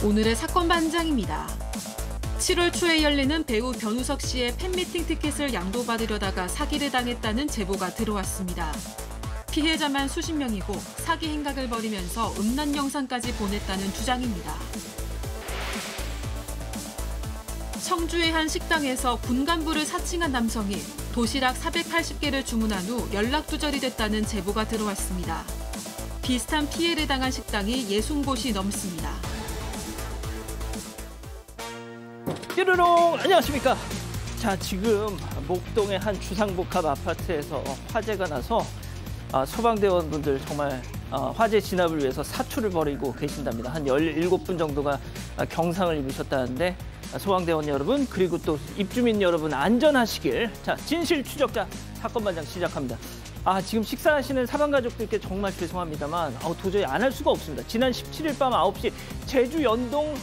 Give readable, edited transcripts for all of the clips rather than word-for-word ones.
오늘의 사건 반장입니다. 7월 초에 열리는 배우 변우석 씨의 팬미팅 티켓을 양도받으려다가 사기를 당했다는 제보가 들어왔습니다. 피해자만 수십 명이고 사기 행각을 벌이면서 음란 영상까지 보냈다는 주장입니다. 청주의 한 식당에서 군간부를 사칭한 남성이 도시락 480개를 주문한 후 연락 두절이 됐다는 제보가 들어왔습니다. 비슷한 피해를 당한 식당이 60곳이 넘습니다. 뾰로롱 안녕하십니까. 자, 지금 목동의 한 주상복합 아파트에서 화재가 나서 소방대원분들 정말 화재 진압을 위해서 사투를 벌이고 계신답니다. 한 17분 정도가 경상을 입으셨다는데 소방대원 여러분 그리고 또 입주민 여러분 안전하시길. 자, 진실 추적자 사건 반장 시작합니다. 지금 식사하시는 사방가족들께 정말 죄송합니다만 도저히 안 할 수가 없습니다. 지난 17일 밤 9시 제주 연동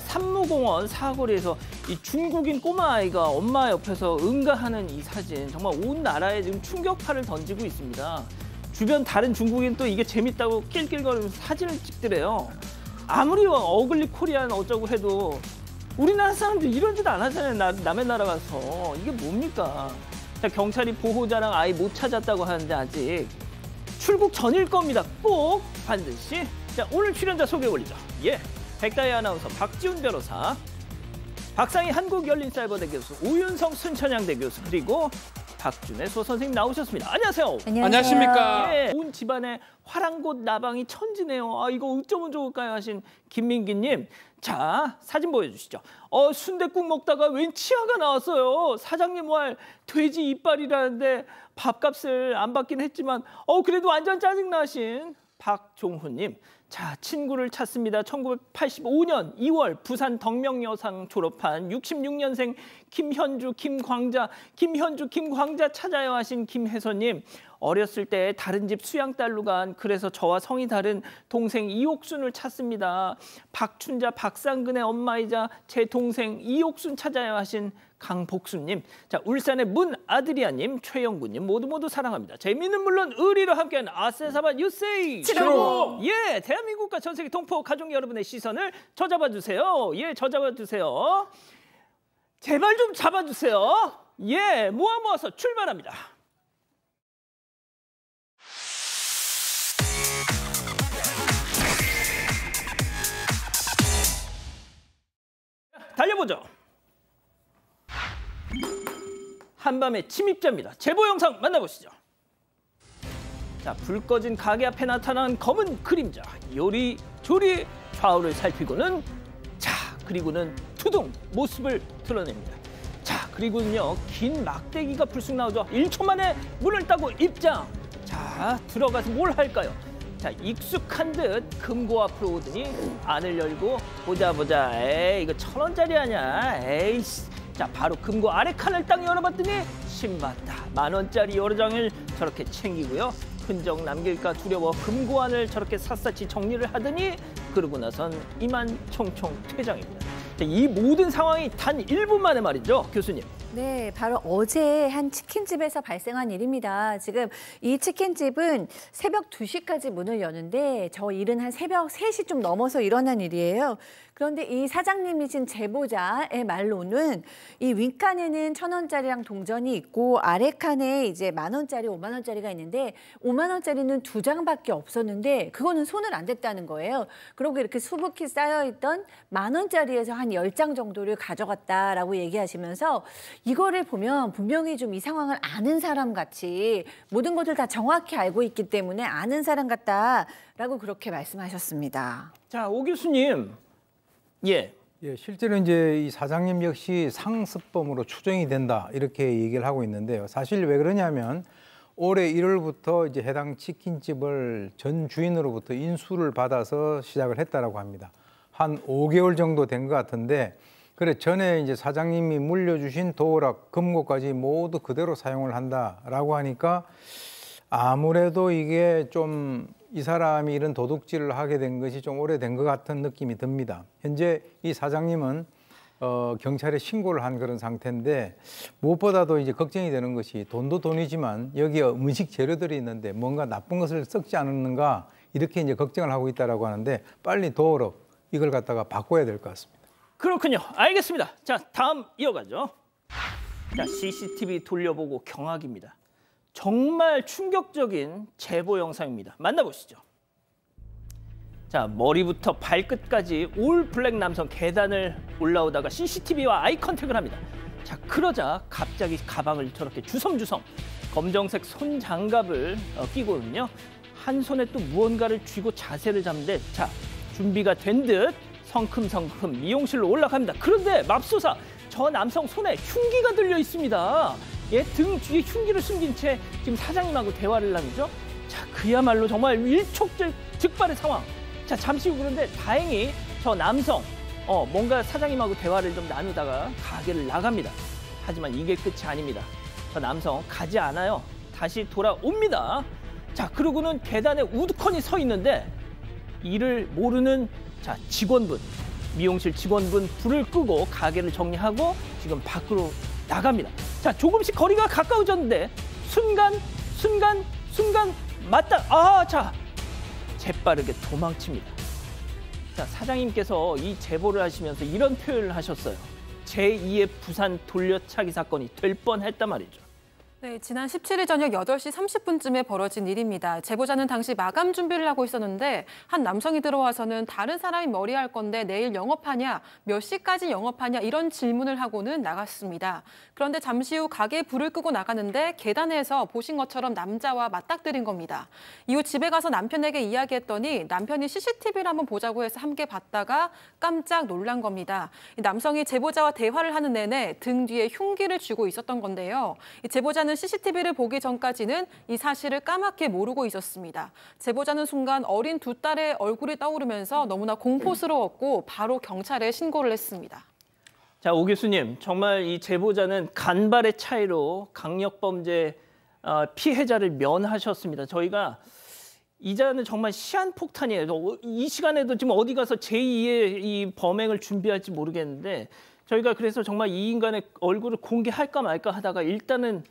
산무공원 사거리에서 이 중국인 꼬마아이가 엄마 옆에서 응가하는 이 사진 정말 온 나라에 지금 충격파를 던지고 있습니다. 주변 다른 중국인 또 이게 재밌다고 낄낄거리면서 사진을 찍더래요. 아무리 어글리 코리안 어쩌고 해도 우리나라 사람들 이런 짓 안 하잖아요. 남의 나라 가서. 이게 뭡니까? 자, 경찰이 보호자랑 아이 못 찾았다고 하는데 아직 출국 전일 겁니다. 꼭 반드시. 자, 오늘 출연자 소개해 올리죠. 백다희 아나운서, 박지훈 변호사, 박상희 한국열린사이버대 교수, 우윤성 순천향대 교수, 그리고 박준혜 소선생님 나오셨습니다. 안녕하세요. 안녕하십니까. 온 집안에 화랑곳 나방이 천지네요. 이거 어쩌면 좋을까요 하신 김민기님. 자, 사진 보여주시죠. 순댓국 먹다가 웬 치아가 나왔어요. 사장님 말 돼지 이빨이라는데 밥값을 안 받긴 했지만 그래도 완전 짜증나신 박종훈님. 자, 친구를 찾습니다. 1985년 2월 부산 덕명여상 졸업한 66년생 김현주, 김광자 찾아요 하신 김혜선님. 어렸을 때 다른 집 수양딸로 간 그래서 저와 성이 다른 동생 이옥순을 찾습니다. 박춘자, 박상근의 엄마이자 제 동생 이옥순 찾아요 하신 강복수님. 자, 울산의 문아드리아님, 최영구님 모두 사랑합니다. 재미는 물론 의리로 함께하는 아세사바 유세이 755. 대한민국과 전 세계 동포 가족 여러분의 시선을 저잡아 주세요. 저잡아 주세요. 제발 좀 잡아주세요. 모아서 출발합니다. 달려보죠. 한밤의 침입자입니다. 제보 영상 만나보시죠. 자, 불 꺼진 가게 앞에 나타난 검은 그림자. 요리조리 좌우를 살피고는 그리고는 투둥 모습을 드러냅니다. 자, 그리고는요 긴 막대기가 불쑥 나오죠. 1초 만에 문을 따고 입장. 자, 들어가서 뭘 할까요? 자, 익숙한 듯 금고 앞으로 오더니 안을 열고 보자. 에이, 이거 1,000원짜리 아냐? 에이씨. 자, 바로 금고 아래 칸을 딱 열어봤더니 신봤다. 10,000원짜리 여러 장을 저렇게 챙기고요. 흔적 남길까 두려워 금고 안을 저렇게 샅샅이 정리를 하더니 그러고 나선 이만 총총 퇴장입니다. 자, 이 모든 상황이 단 1분 만에 말이죠, 교수님. 네, 바로 어제 한 치킨집에서 발생한 일입니다. 지금 이 치킨집은 새벽 2시까지 문을 여는데 저 일은 한 새벽 3시 좀 넘어서 일어난 일이에요. 그런데 이 사장님이신 제보자의 말로는 이 윗칸에는 1,000원짜리랑 동전이 있고 아래 칸에 이제 10,000원짜리, 50,000원짜리가 있는데 50,000원짜리는 2장밖에 없었는데 그거는 손을 안 댔다는 거예요. 그리고 이렇게 수북히 쌓여있던 10,000원짜리에서 한 10장 정도를 가져갔다라고 얘기하시면서 이거를 보면 분명히 좀 이 상황을 아는 사람 같이 모든 것을 다 정확히 알고 있기 때문에 아는 사람 같다라고 그렇게 말씀하셨습니다. 자, 오 교수님. 실제로 이제 이 사장님 역시 상습범으로 추정이 된다 이렇게 얘기를 하고 있는데요. 사실 왜 그러냐면 올해 1월부터 이제 해당 치킨집을 전 주인으로부터 인수를 받아서 시작을 했다라고 합니다. 한 5개월 정도 된 것 같은데 그래 전에 이제 사장님이 물려주신 도어락, 금고까지 모두 그대로 사용을 한다라고 하니까 아무래도 이게 좀 이 사람이 이런 도둑질을 하게 된 것이 좀 오래된 것 같은 느낌이 듭니다. 현재 이 사장님은 경찰에 신고를 한 그런 상태인데 무엇보다도 이제 걱정이 되는 것이 돈도 돈이지만 여기에 음식 재료들이 있는데 뭔가 나쁜 것을 썩지 않았는가 이렇게 이제 걱정을 하고 있다라고 하는데 빨리 도어락 이걸 갖다가 바꿔야 될 것 같습니다. 그렇군요. 알겠습니다. 자, 다음 이어가죠. 자, CCTV 돌려보고 경악입니다. 정말 충격적인 제보 영상입니다. 만나보시죠. 자, 머리부터 발끝까지 올 블랙 남성 계단을 올라오다가 CCTV와 아이 컨택을 합니다. 자, 그러자 갑자기 가방을 저렇게 주섬주섬 검정색 손장갑을 끼고는요. 한 손에 또 무언가를 쥐고 자세를 잡는데 자, 준비가 된 듯 성큼성큼 미용실로 올라갑니다. 그런데 맙소사 저 남성 손에 흉기가 들려 있습니다. 예, 등 뒤에 흉기를 숨긴 채 지금 사장님하고 대화를 나누죠. 자, 그야말로 정말 일촉즉발의 상황. 자, 잠시 후 그런데 다행히 저 남성 뭔가 사장님하고 대화를 좀 나누다가 가게를 나갑니다. 하지만 이게 끝이 아닙니다. 저 남성 가지 않아요. 다시 돌아옵니다. 자, 그러고는 계단에 우두커니 서 있는데 이를 모르는 자, 직원분, 미용실 직원분 불을 끄고 가게를 정리하고 지금 밖으로 나갑니다. 자, 조금씩 거리가 가까워졌는데 순간 맞다. 자, 재빠르게 도망칩니다. 자, 사장님께서 이 제보를 하시면서 이런 표현을 하셨어요. 제2의 부산 돌려차기 사건이 될 뻔했단 말이죠. 네, 지난 17일 저녁 8시 30분쯤에 벌어진 일입니다. 제보자는 당시 마감 준비를 하고 있었는데 한 남성이 들어와서는 다른 사람이 머리할 건데 내일 영업하냐, 몇 시까지 영업하냐 이런 질문을 하고는 나갔습니다. 그런데 잠시 후 가게에 불을 끄고 나가는데 계단에서 보신 것처럼 남자와 맞닥뜨린 겁니다. 이후 집에 가서 남편에게 이야기했더니 남편이 CCTV를 한번 보자고 해서 함께 봤다가 깜짝 놀란 겁니다. 이 남성이 제보자와 대화를 하는 내내 등 뒤에 흉기를 쥐고 있었던 건데요. 이 제보자는 CCTV를 보기 전까지는 이 사실을 까맣게 모르고 있었습니다. 제보자는 순간 어린 두 딸의 얼굴이 떠오르면서 너무나 공포스러웠고 바로 경찰에 신고를 했습니다. 자, 오 교수님, 정말 이 제보자는 간발의 차이로 강력범죄 피해자를 면하셨습니다. 저희가 이자는 정말 시한폭탄이에요. 이 시간에도 지금 어디 가서 제2의 이 범행을 준비할지 모르겠는데 저희가 그래서 정말 이 인간의 얼굴을 공개할까 말까 하다가 일단은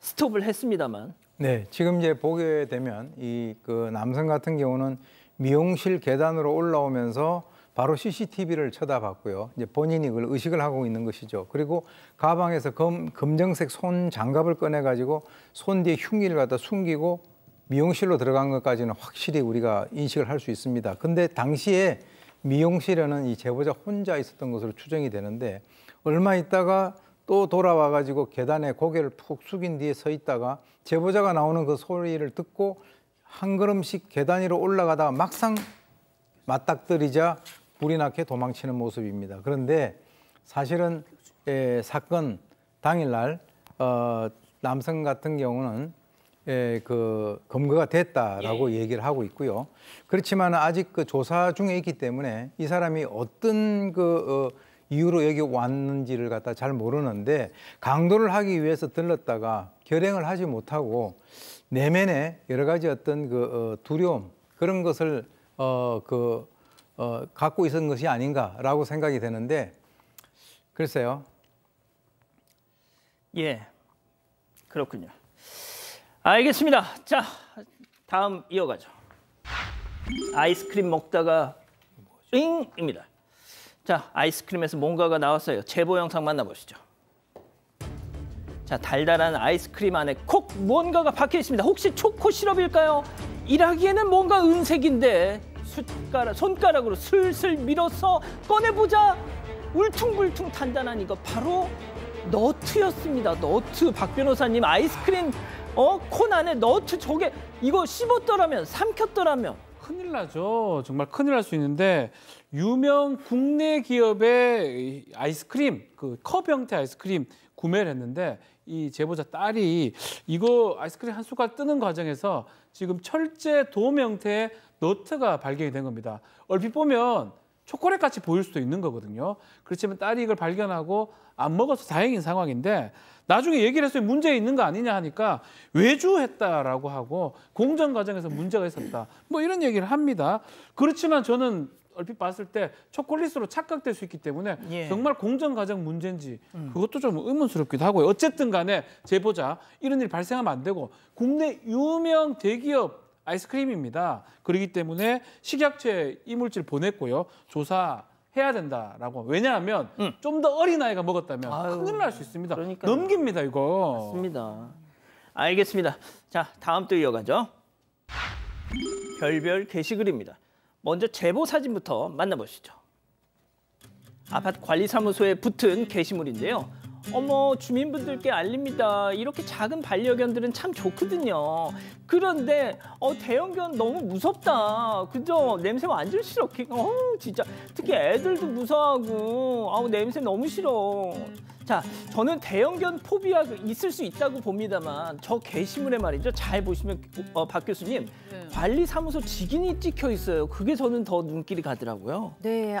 스톱을 했습니다만. 네, 지금 이제 보게 되면 이 그 남성 같은 경우는 미용실 계단으로 올라오면서 바로 CCTV를 쳐다봤고요. 이제 본인이 그걸 의식을 하고 있는 것이죠. 그리고 가방에서 검정색 손 장갑을 꺼내 가지고 손 뒤에 흉기를 갖다 숨기고 미용실로 들어간 것까지는 확실히 우리가 인식을 할 수 있습니다. 근데 당시에 미용실에는 이 제보자 혼자 있었던 것으로 추정이 되는데 얼마 있다가 또 돌아와 가지고 계단에 고개를 푹 숙인 뒤에 서 있다가 제보자가 나오는 그 소리를 듣고 한 걸음씩 계단 위로 올라가다가 막상 맞닥뜨리자 불이 나게 도망치는 모습입니다. 그런데 사실은 사건 당일날 남성 같은 경우는 그 검거가 됐다라고 얘기를 하고 있고요. 그렇지만 아직 그 조사 중에 있기 때문에 이 사람이 어떤 그 이유로 여기 왔는지를 갖다 잘 모르는데 강도를 하기 위해서 들렀다가 결행을 하지 못하고 내면에 여러 가지 어떤 그 두려움 그런 것을 갖고 있었던 것이 아닌가라고 생각이 되는데 글쎄요. 예, 그렇군요. 알겠습니다. 자, 다음 이어가죠. 아이스크림 먹다가 잉입니다. 자, 아이스크림에서 뭔가가 나왔어요. 제보 영상 만나보시죠. 자, 달달한 아이스크림 안에 콕 뭔가가 박혀 있습니다. 혹시 초코 시럽일까요? 일하기에는 뭔가 은색인데 손가락으로 슬슬 밀어서 꺼내보자. 울퉁불퉁 단단한 이거 바로 너트였습니다. 너트. 박 변호사님, 아이스크림 콘 안에 너트 저게 이거 씹었더라면 삼켰더라면 큰일 나죠. 정말 큰일 날 수 있는데 유명 국내 기업의 아이스크림, 그 컵 형태 아이스크림 구매를 했는데 이 제보자 딸이 이거 아이스크림 한 숟갈 뜨는 과정에서 지금 철제 돔 형태의 너트가 발견이 된 겁니다. 얼핏 보면 초콜릿같이 보일 수도 있는 거거든요. 그렇지만 딸이 이걸 발견하고 안 먹어서 다행인 상황인데 나중에 얘기를 했어요. 문제 있는 거 아니냐 하니까 외주했다라고 하고 공정 과정에서 문제가 있었다. 뭐 이런 얘기를 합니다. 그렇지만 저는 얼핏 봤을 때 초콜릿으로 착각될 수 있기 때문에 정말 공정 과정 문제인지 그것도 좀 의문스럽기도 하고요. 어쨌든 간에 제보자 이런 일 발생하면 안 되고 국내 유명 대기업 아이스크림입니다. 그렇기 때문에 식약처에 이물질 보냈고요. 조사해야 된다라고. 왜냐하면 좀 더 어린 아이가 먹었다면 큰일 날 수 있습니다. 그러니까요. 넘깁니다, 이거. 맞습니다. 알겠습니다. 자, 다음 또 이어가죠. 별별 게시글입니다. 먼저 제보 사진부터 만나보시죠. 아파트 관리사무소에 붙은 게시물인데요. 어머, 주민분들께 알립니다. 이렇게 작은 반려견들은 참 좋거든요. 그런데 대형견 너무 무섭다. 그죠? 냄새 완전 싫어. 진짜 특히 애들도 무서워하고 냄새 너무 싫어. 자, 저는 대형견 포비아 있을 수 있다고 봅니다만 저 게시물에 말이죠. 잘 보시면 박 교수님 관리사무소 직인이 찍혀 있어요. 그게 저는 더 눈길이 가더라고요. 네,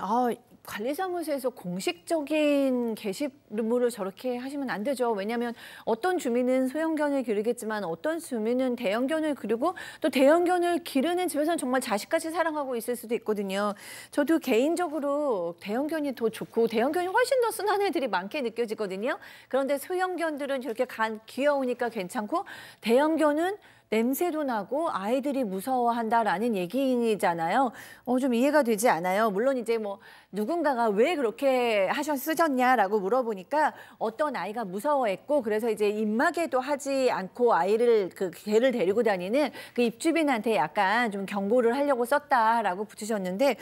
관리사무소에서 공식적인 게시물을 저렇게 하시면 안 되죠. 왜냐하면 어떤 주민은 소형견을 기르겠지만 어떤 주민은 대형견을 기르고 또 대형견을 기르는 집에서는 정말 자식같이 사랑하고 있을 수도 있거든요. 저도 개인적으로 대형견이 더 좋고 대형견이 훨씬 더 순한 애들이 많게 느껴지거든요. 그런데 소형견들은 저렇게 귀여우니까 괜찮고 대형견은 냄새도 나고 아이들이 무서워한다라는 얘기잖아요. 좀 이해가 되지 않아요. 물론 이제 뭐 누군가가 왜 그렇게 쓰셨냐라고 물어보니까 어떤 아이가 무서워했고 그래서 이제 입마개도 하지 않고 아이를 개를 데리고 다니는 그 입주민한테 약간 좀 경고를 하려고 썼다라고 붙이셨는데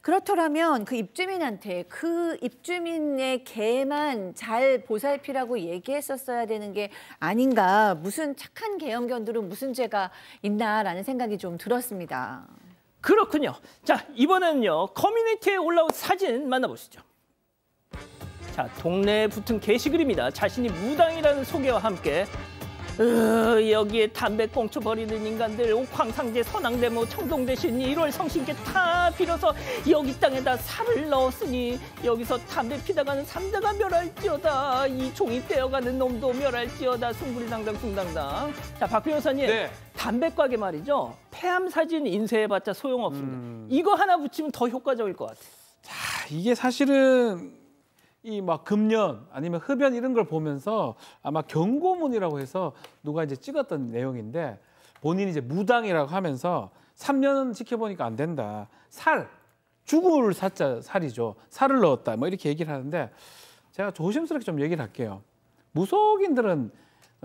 그렇더라면 그 입주민한테 그 입주민의 개만 잘 보살피라고 얘기했었어야 되는 게 아닌가. 무슨 착한 개형견들은 무슨 죄가 있나라는 생각이 좀 들었습니다. 그렇군요. 자, 이번에는요. 커뮤니티에 올라온 사진 만나보시죠. 자, 동네에 붙은 게시글입니다. 자신이 무당이라는 소개와 함께 여기에 담배꽁초 버리는 인간들, 옥황상제, 선앙대모, 청동대신 1월 성신께 다 빌어서 여기 땅에다 살을 넣었으니 여기서 담배 피다가는 삼대가 멸할지어다. 이 종이 떼어가는 놈도 멸할지어다. 숭구리당당 숭당당. 자, 박 변호사님. 네. 담배가게 말이죠. 폐암 사진 인쇄해봤자 소용없습니다. 이거 하나 붙이면 더 효과적일 것 같아요. 자, 이게 사실은 이 막 금연 아니면 흡연 이런 걸 보면서 아마 경고문이라고 해서 누가 이제 찍었던 내용인데 본인이 이제 무당이라고 하면서 3년 지켜보니까 안 된다. 죽을 사자 살이죠. 살을 넣었다. 뭐 이렇게 얘기를 하는데 제가 조심스럽게 좀 얘기를 할게요. 무속인들은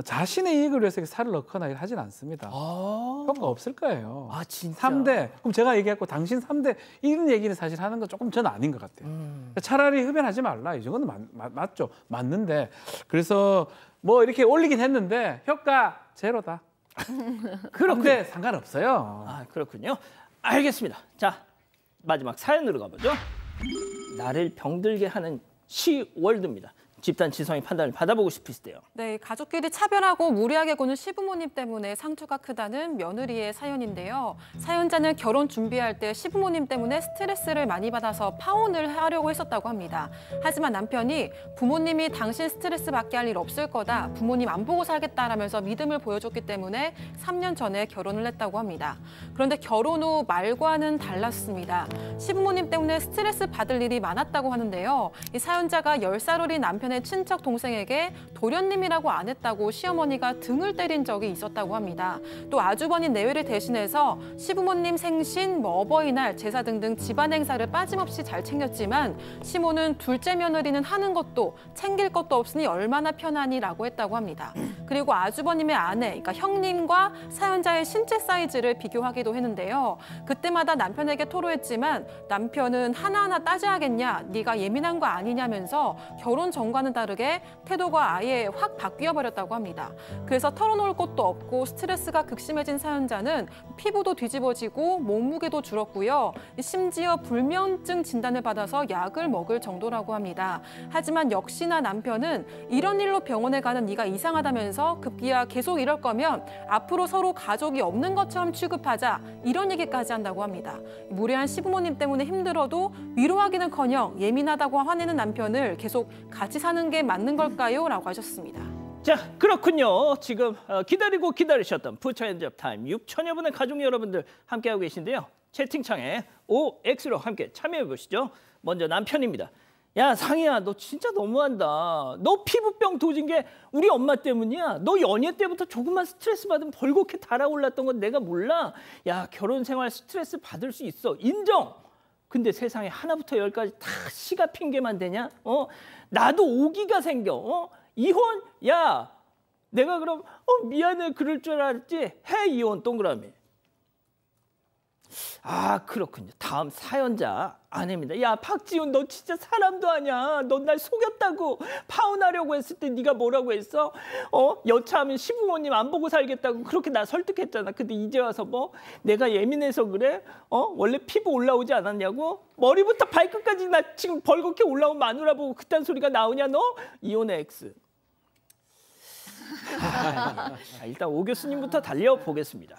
자신의 이익을 위해서 살을 넣거나 하진 않습니다. 효과 없을 거예요. 진짜? 3대. 그럼 제가 얘기했고 당신 3대 이런 얘기를 사실 하는 건 조금 저는 아닌 것 같아요. 차라리 흡연하지 말라. 이 정도는 맞죠. 맞는데 그래서 뭐 이렇게 올리긴 했는데 효과 제로다. 그런데 상관없어요. 그렇군요. 알겠습니다. 자, 마지막 사연으로 가보죠. 나를 병들게 하는 시월드입니다. 집단 지성의 판단을 받아보고 싶으시대요. 네, 가족끼리 차별하고 무리하게 구는 시부모님 때문에 상처가 크다는 며느리의 사연인데요. 사연자는 결혼 준비할 때 시부모님 때문에 스트레스를 많이 받아서 파혼을 하려고 했었다고 합니다. 하지만 남편이 부모님이 당신 스트레스 받게 할 일 없을 거다. 부모님 안 보고 살겠다라면서 믿음을 보여줬기 때문에 3년 전에 결혼을 했다고 합니다. 그런데 결혼 후 말과는 달랐습니다. 시부모님 때문에 스트레스 받을 일이 많았다고 하는데요. 이 사연자가 10살 어린 남편의 친척 동생에게 도련님이라고 안 했다고 시어머니가 등을 때린 적이 있었다고 합니다. 또 아주버니 내외를 대신해서 시부모님 생신, 어버이날, 제사 등등 집안 행사를 빠짐없이 잘 챙겼지만 시모는 둘째 며느리는 하는 것도 챙길 것도 없으니 얼마나 편하니라고 했다고 합니다. 그리고 아주버님의 아내, 그러니까 형님과 사연자의 신체 사이즈를 비교하기도 했는데요. 그때마다 남편에게 토로했지만 남편은 하나하나 따져야겠냐, 네가 예민한 거 아니냐면서 결혼 전과는 다르게 태도가 아예 확 바뀌어 버렸다고 합니다. 그래서 털어놓을 곳도 없고 스트레스가 극심해진 사연자는 피부도 뒤집어지고 몸무게도 줄었고요. 심지어 불면증 진단을 받아서 약을 먹을 정도라고 합니다. 하지만 역시나 남편은 이런 일로 병원에 가는 네가 이상하다면서 급기야 계속 이럴 거면 앞으로 서로 가족이 없는 것처럼 취급하자, 이런 얘기까지 한다고 합니다. 무례한 시부모님 때문에 힘들어도 위로하기는커녕 예민하다고 화내는 남편을 계속 같이 사는 게 맞는 걸까요? 라고 하셨습니다. 자, 그렇군요. 지금 기다리고 기다리셨던 부처연접 타임 6천여 분의 가족 여러분들 함께하고 계신데요. 채팅창에 OX로 함께 참여해 보시죠. 먼저 남편입니다. 야, 상희야, 너 진짜 너무한다. 너 피부병 도진 게 우리 엄마 때문이야. 너 연애 때부터 조금만 스트레스 받으면 벌겋게 달아올랐던 건 내가 몰라. 야, 결혼 생활 스트레스 받을 수 있어. 인정. 근데 세상에 하나부터 열까지 다 시가 핑계만 되냐? 나도 오기가 생겨. 이혼? 야, 내가 그럼 미안해 그럴 줄 알았지. 해 이혼 동그라미. 아, 그렇군요. 다음 사연자 아내입니다. 야, 박지훈, 너 진짜 사람도 아니야. 넌 날 속였다고. 파혼하려고 했을 때 네가 뭐라고 했어? 여차하면 시부모님 안 보고 살겠다고 그렇게 나 설득했잖아. 근데 이제 와서 뭐 내가 예민해서 그래? 원래 피부 올라오지 않았냐고? 머리부터 발끝까지 나 지금 벌겋게 올라온 마누라 보고 그딴 소리가 나오냐 너? 이혼의 X. 자, 일단 오 교수님부터 달려보겠습니다.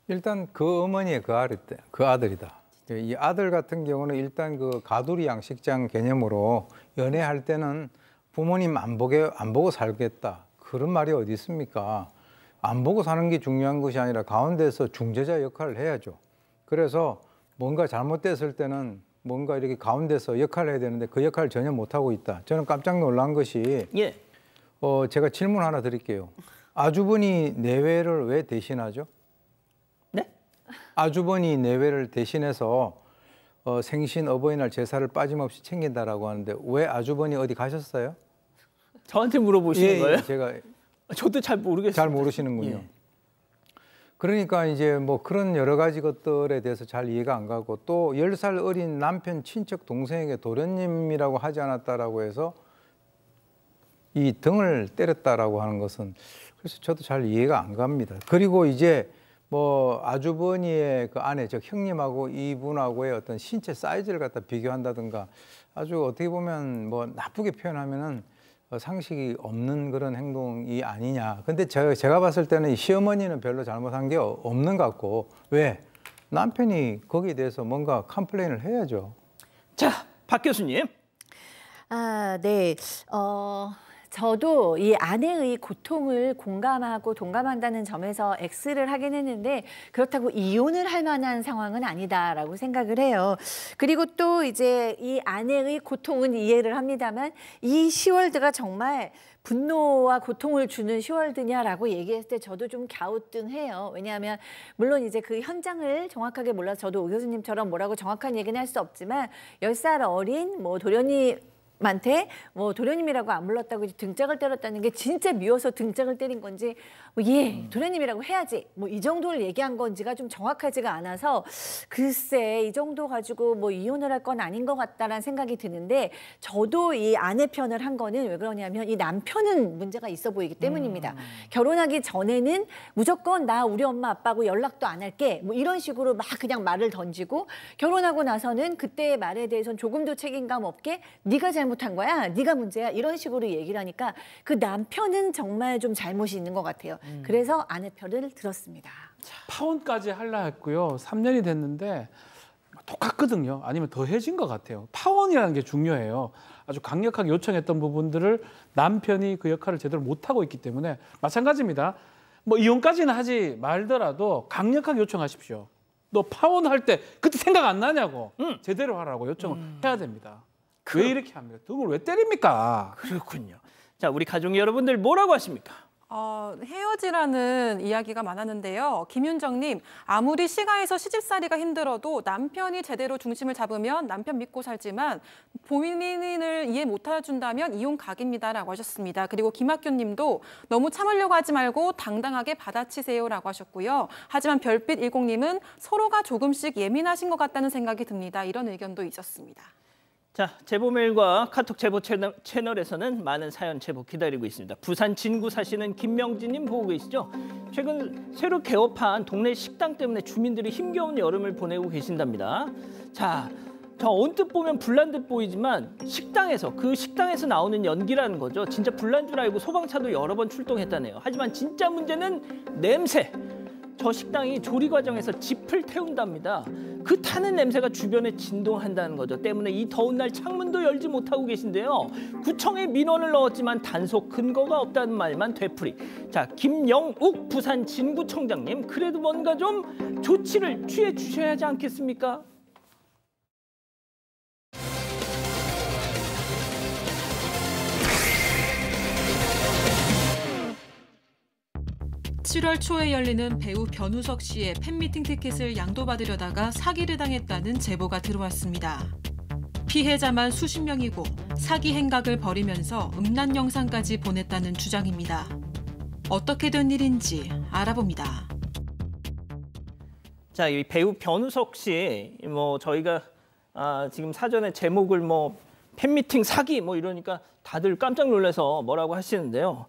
일단 그 어머니의 그 아들이다. 이 아들 같은 경우는 일단 그 가두리 양식장 개념으로 연애할 때는 부모님 안 보고 살겠다. 그런 말이 어디 있습니까? 안 보고 사는 게 중요한 것이 아니라 가운데서 중재자 역할을 해야죠. 그래서 뭔가 잘못됐을 때는 뭔가 이렇게 가운데서 역할을 해야 되는데 그 역할을 전혀 못하고 있다. 저는 깜짝 놀란 것이 제가 질문 하나 드릴게요. 아주버니 내외를 왜 대신하죠? 아주버니 내외를 대신해서 생신 어버이날 제사를 빠짐없이 챙긴다라고 하는데 왜 아주버니 어디 가셨어요? 저한테 물어보시는 거예요? 제가 저도 잘 모르겠어요. 잘 모르시는군요. 그러니까 이제 뭐 그런 여러 가지 것들에 대해서 잘 이해가 안 가고 또 10살 어린 남편 친척 동생에게 도련님이라고 하지 않았다라고 해서 이 등을 때렸다라고 하는 것은 그래서 저도 잘 이해가 안 갑니다. 그리고 이제 뭐 아주버니의 그 아내 즉 형님하고 이분하고의 어떤 신체 사이즈를 갖다 비교한다든가 아주 어떻게 보면 뭐 나쁘게 표현하면은 상식이 없는 그런 행동이 아니냐. 근데 제가 봤을 때는 이 시어머니는 별로 잘못한 게 없는 것 같고 왜 남편이 거기에 대해서 뭔가 컴플레인을 해야죠. 자, 박 교수님. 네. 저도 이 아내의 고통을 공감하고 동감한다는 점에서 X를 하긴 했는데 그렇다고 이혼을 할 만한 상황은 아니다라고 생각을 해요. 그리고 또 이제 이 아내의 고통은 이해를 합니다만 이 시월드가 정말 분노와 고통을 주는 시월드냐라고 얘기했을 때 저도 좀 갸우뚱해요. 왜냐하면 물론 이제 그 현장을 정확하게 몰라서 저도 오 교수님처럼 뭐라고 정확한 얘기는 할 수 없지만 10살 어린 뭐 도련님한테 뭐 도련님이라고 안 불렀다고 등짝을 때렸다는 게 진짜 미워서 등짝을 때린 건지 도련님이라고 해야지 뭐 이 정도를 얘기한 건지가 좀 정확하지가 않아서 글쎄 이 정도 가지고 뭐 이혼을 할 건 아닌 것 같다라는 생각이 드는데 저도 이 아내 편을 한 거는 왜 그러냐면 이 남편은 문제가 있어 보이기 때문입니다. 결혼하기 전에는 무조건 나 우리 엄마 아빠하고 연락도 안 할게 뭐 이런 식으로 막 그냥 말을 던지고 결혼하고 나서는 그때의 말에 대해서는 조금도 책임감 없게 네가 잘못한 거야, 네가 문제야 이런 식으로 얘기를 하니까 그 남편은 정말 좀 잘못이 있는 것 같아요. 그래서 아내 편을 들었습니다. 파혼까지 하려 했고요. 3년이 됐는데 똑같거든요. 아니면 더해진 것 같아요. 파혼이라는 게 중요해요. 아주 강력하게 요청했던 부분들을 남편이 그 역할을 제대로 못하고 있기 때문에 마찬가지입니다. 뭐 이혼까지는 하지 말더라도 강력하게 요청하십시오. 너 파혼할 때 그때 생각 안 나냐고 제대로 하라고 요청을 해야 됩니다. 왜 이렇게 합니까? 등을 왜 때립니까? 그렇군요. 자, 우리 가족 여러분들 뭐라고 하십니까? 헤어지라는 이야기가 많았는데요. 김윤정님, 아무리 시가에서 시집살이가 힘들어도 남편이 제대로 중심을 잡으면 남편 믿고 살지만 본인을 이해 못 해준다면 이혼 각입니다라고 하셨습니다. 그리고 김학규님도 너무 참으려고 하지 말고 당당하게 받아치세요라고 하셨고요. 하지만 별빛 10님은 서로가 조금씩 예민하신 것 같다는 생각이 듭니다. 이런 의견도 있었습니다. 자, 제보 메일과 카톡 제보 채널에서는 많은 사연 제보 기다리고 있습니다. 부산 진구 사시는 김명진님 보고 계시죠? 최근 새로 개업한 동네 식당 때문에 주민들이 힘겨운 여름을 보내고 계신답니다. 자, 저 언뜻 보면 불난 듯 보이지만 그 식당에서 나오는 연기라는 거죠. 진짜 불난 줄 알고 소방차도 여러 번 출동했다네요. 하지만 진짜 문제는 냄새. 저 식당이 조리 과정에서 짚을 태운답니다. 그 타는 냄새가 주변에 진동한다는 거죠. 때문에 이 더운 날 창문도 열지 못하고 계신데요. 구청에 민원을 넣었지만 단속 근거가 없다는 말만 되풀이. 자, 김영욱 부산 진구청장님, 그래도 뭔가 좀 조치를 취해 주셔야 하지 않겠습니까? 7월 초에 열리는 배우 변우석 씨의 팬미팅 티켓을 양도받으려다가 사기를 당했다는 제보가 들어왔습니다. 피해자만 수십 명이고 사기 행각을 벌이면서 음란 영상까지 보냈다는 주장입니다. 어떻게 된 일인지 알아봅니다. 자, 이 배우 변우석 씨, 저희가 지금 사전에 제목을 팬미팅 사기 이러니까 다들 깜짝 놀라서 뭐라고 하시는데요.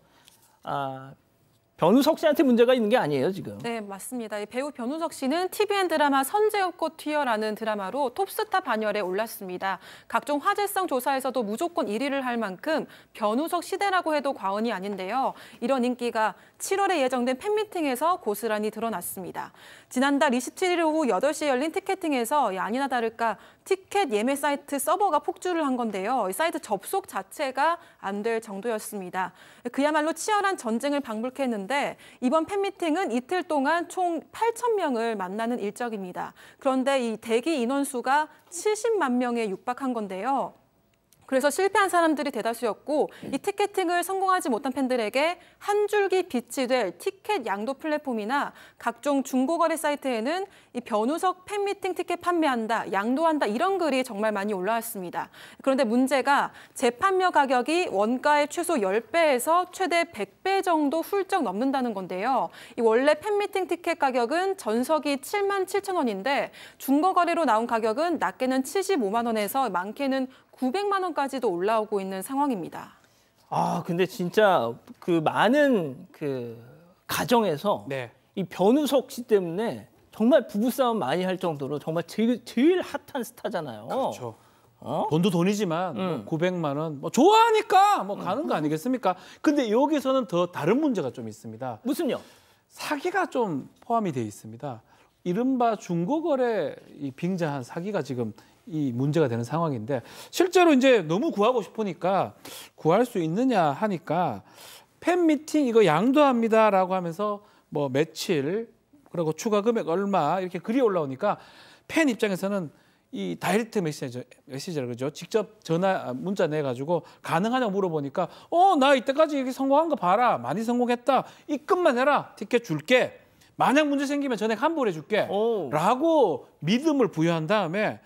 변우석 씨한테 문제가 있는 게 아니에요, 지금. 네, 맞습니다. 이 배우 변우석 씨는 TVN 드라마 선제업꽃 튀어라는 드라마로 톱스타 반열에 올랐습니다. 각종 화제성 조사에서도 무조건 1위를 할 만큼 변우석 시대라고 해도 과언이 아닌데요. 이런 인기가 7월에 예정된 팬미팅에서 고스란히 드러났습니다. 지난달 27일 오후 8시에 열린 티켓팅에서 아니나 다를까 티켓 예매 사이트 서버가 폭주를 한 건데요. 이 사이트 접속 자체가 안 될 정도였습니다. 그야말로 치열한 전쟁을 방불케 했는데 이번 팬미팅은 이틀 동안 총 8,000명을 만나는 일정입니다. 그런데 이 대기 인원수가 70만 명에 육박한 건데요. 그래서 실패한 사람들이 대다수였고 이 티켓팅을 성공하지 못한 팬들에게 한 줄기 빛이 될 티켓 양도 플랫폼이나 각종 중고거래 사이트에는 이 변우석 팬미팅 티켓 판매한다, 양도한다 이런 글이 정말 많이 올라왔습니다. 그런데 문제가 재판매 가격이 원가의 최소 10배에서 최대 100배 정도 훌쩍 넘는다는 건데요. 이 원래 팬미팅 티켓 가격은 전석이 77,000원인데 중고거래로 나온 가격은 낮게는 75만 원에서 많게는 900만 원까지도 올라오고 있는 상황입니다. 근데 진짜 그 많은 가정에서 네. 이 변우석 씨 때문에 정말 부부싸움 많이 할 정도로 정말 제일 핫한 스타잖아요. 그렇죠. 돈도 돈이지만 900만 원 좋아하니까 가는 거 아니겠습니까? 근데 여기서는 더 다른 문제가 좀 있습니다. 무슨요? 사기가 좀 포함이 되어 있습니다. 이른바 중고거래 빙자한 사기가 지금 이 문제가 되는 상황인데 실제로 이제 너무 구하고 싶으니까 구할 수 있느냐 하니까 팬미팅 이거 양도합니다라고 하면서 며칠 그리고 추가 금액 얼마 이렇게 글이 올라오니까 팬 입장에서는 이 다이렉트 메시지라 그러죠. 직접 전화 문자 내 가지고 가능하냐고 물어보니까 나 이때까지 이렇게 성공한 거 봐라. 많이 성공했다. 입금만 해라. 티켓 줄게. 만약 문제 생기면 전액 환불해 줄게 라고 믿음을 부여한 다음에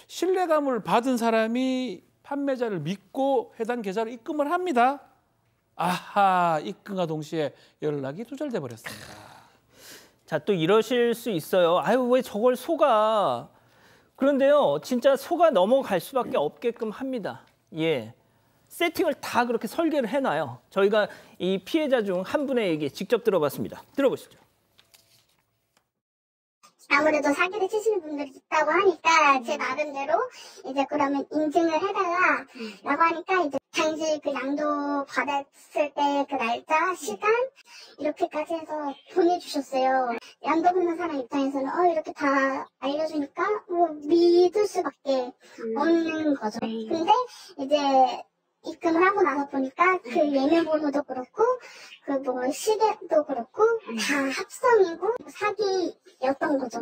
신뢰감을 받은 사람이 판매자를 믿고 해당 계좌로 입금을 합니다. 아하, 입금과 동시에 연락이 두절돼 버렸습니다. 자, 또 이러실 수 있어요. 아유, 왜 저걸 속아? 그런데요, 진짜 속아 넘어갈 수밖에 없게끔 합니다. 예. 세팅을 다 그렇게 설계를 해놔요. 저희가 이 피해자 중 한 분의 얘기 직접 들어봤습니다. 들어보시죠. 아무래도 사기를 치시는 분들이 있다고 하니까 제 나름대로 이제 그러면 인증을 해달라 라고 하니까 이제 당시 그 양도 받았을 때 그 날짜, 시간 이렇게까지 해서 보내주셨어요. 양도 받는 사람 입장에서는 이렇게 다 알려주니까 믿을 수밖에 없는 거죠. 근데 이제 입금을 하고 나서 보니까 그 예매 번호도 그렇고 그 시계도 그렇고 다 합성이고 사기였던 거죠.